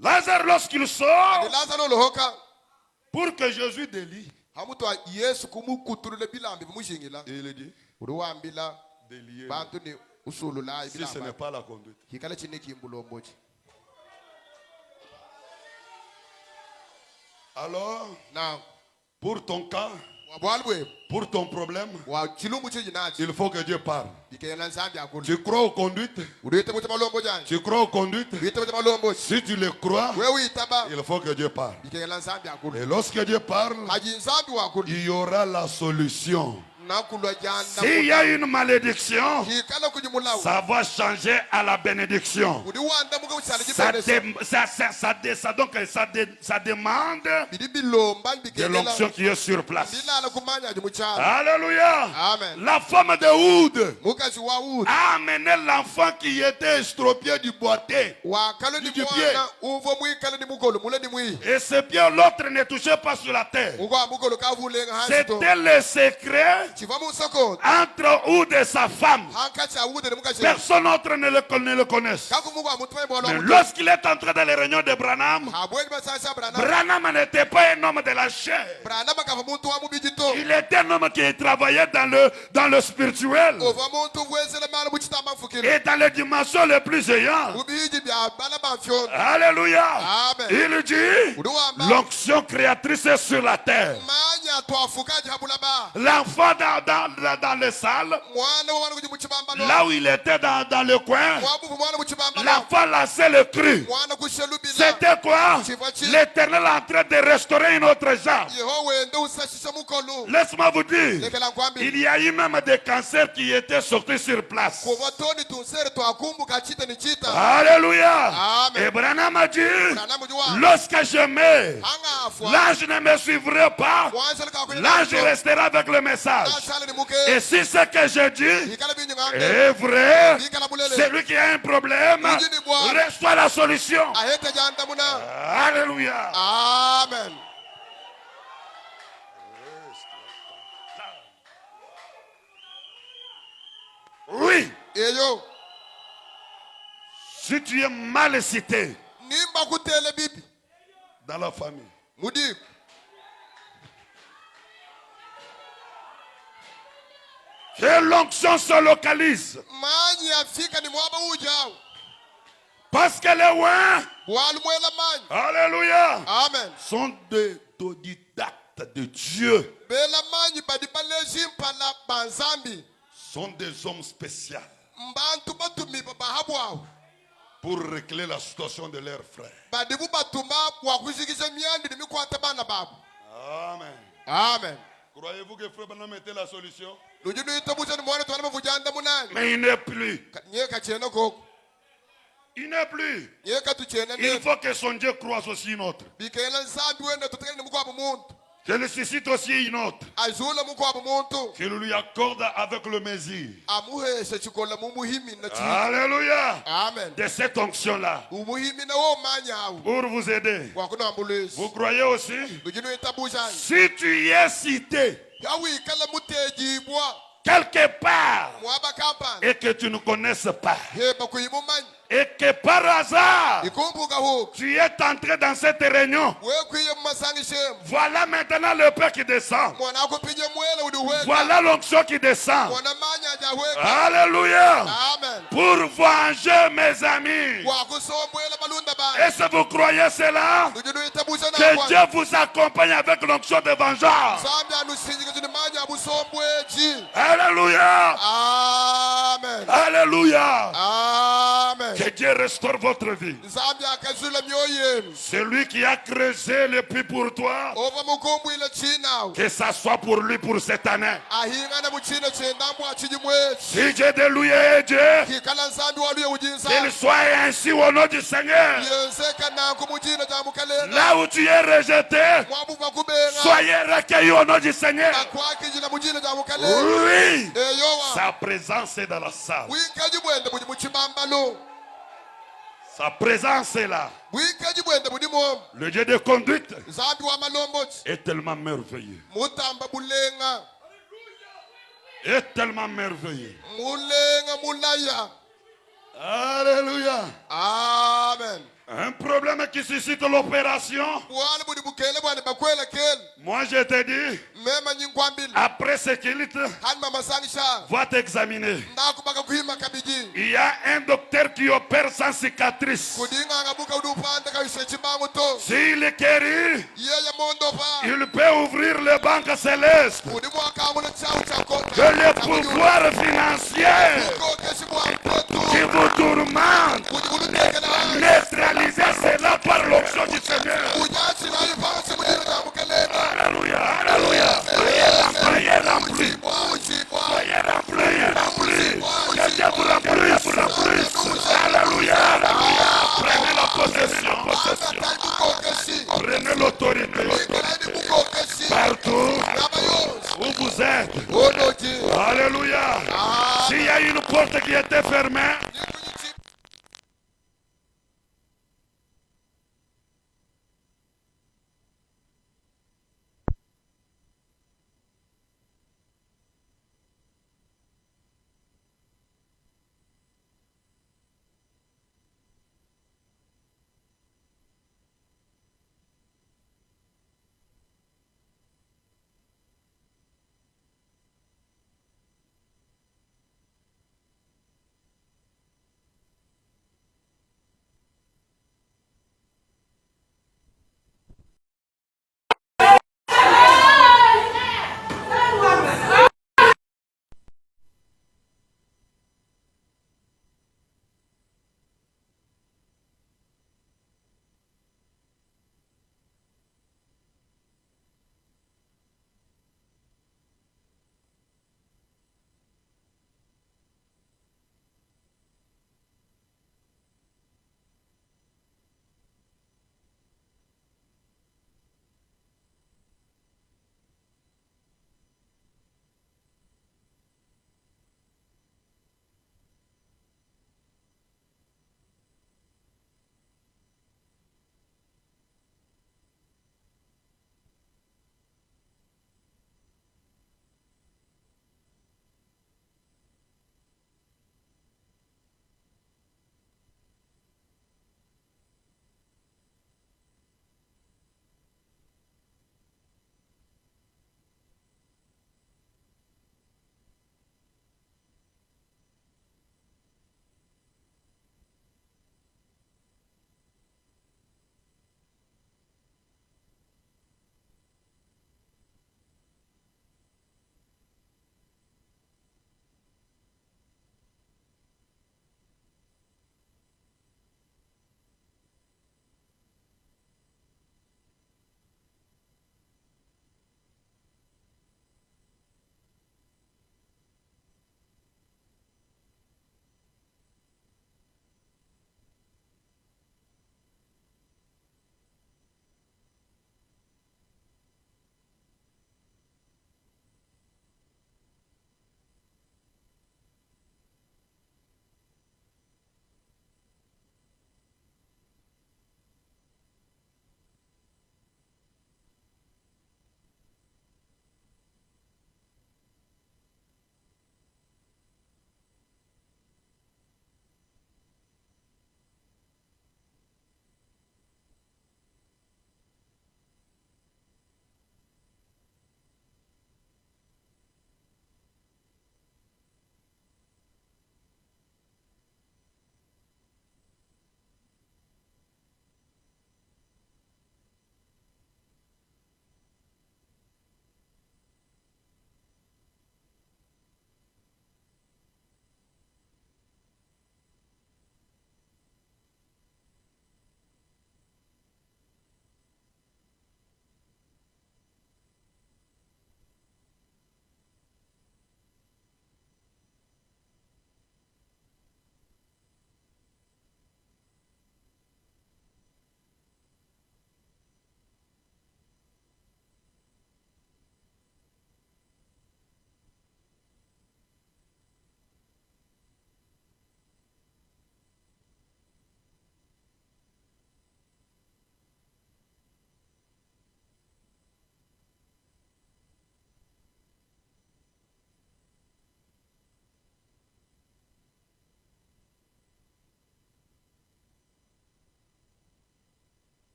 Lazare, lorsqu'il sort, pour que Jésus délie, il dit, délier. Si ce n'est pas la conduite. Alors, pour ton cas, pour ton problème, il faut que Dieu parle. Tu crois aux conduites? Tu crois aux conduites? Si tu le crois, il faut que Dieu parle. Et lorsque Dieu parle, il y aura la solution. S'il y a une malédiction, ça va changer à la bénédiction. Ça demande de l'onction qui est sur place. Alléluia. La femme de Oud a amené l'enfant qui était estropié du boité, du pied. Et ce pied, l'autre ne touchait pas sur la terre. C'était le secret entre Oud et sa femme. Personne d'autre ne le connaît. Mais lorsqu'il est entré dans les réunions de Branham, Branham n'était pas un homme de la chair. Il était un homme qui travaillait dans le spirituel et dans les dimensions les plus géantes. Alléluia. Il dit, l'onction créatrice est sur la terre. L'enfant dans les salles, là où il était dans le coin, l'enfant laissait le cru. C'était quoi? L'Éternel est en train de restaurer une autre genre. Laisse-moi vous dire, il y a eu même des cancers qui étaient sortis sur place. Alléluia. Et Branham a dit, lorsque je mets, l'ange ne me suivra pas, l'ange restera avec le message. Et si ce que je dis est vrai, celui qui a un problème reçoit la solution. Alléluia. Amen. Oui. Si tu es mal cité Dans la famille, que l'onction se localise, parce que les ouins, alléluia, Amen, sont des autodidactes de Dieu, sont des hommes spéciaux pour régler la situation de leurs frères. Amen. Amen. Croyez-vous que Frère Branham était la solution? Mais il n'est plus. Il n'est plus. Il faut que son Dieu croise aussi une autre. Qu'il nécessite aussi une autre. Qu'il lui accorde avec le Messie. Alléluia. Amen. De cette onction-là. Pour vous aider. Vous croyez aussi? Si tu y es cité quelque part et que tu ne connaisses pas, et que par hasard tu es entré dans cette réunion, voilà maintenant le Père qui descend. Voilà l'onction qui descend. Alléluia. Pour venger mes amis. Est-ce que vous croyez cela? Que Dieu vous accompagne avec l'onction de vengeance. Alléluia. Amen. Alléluia. Amen. Que Dieu restaure votre vie. Celui qui a creusé le puits pour toi, que ça soit pour lui pour cette année. Si Dieu de lui est Dieu, qu'il soit ainsi au nom du Seigneur. Là où tu es rejeté, soyez recueillis au nom du Seigneur. Oui, sa présence est dans la salle. Sa présence est là. Le Dieu de conduite est tellement merveilleux. Est tellement merveilleux. Alléluia. Amen. Un problème qui suscite l'opération. Moi je te dis, après ce qu'il va t'examiner. Il y a un docteur qui opère sans cicatrice. S'il est guéri, il peut ouvrir les banques célestes. Que le pouvoir financier qui vous tourmente, neutraliser cela par l'onction du Seigneur. Alléluia, alléluia. Soyez remplis. Soyez remplis. Que Dieu vous remplisse. Alléluia, alléluia. Prenez la possession. Prenez l'autorité. Partout où vous êtes. Alléluia. S'il y a une porte qui était fermée,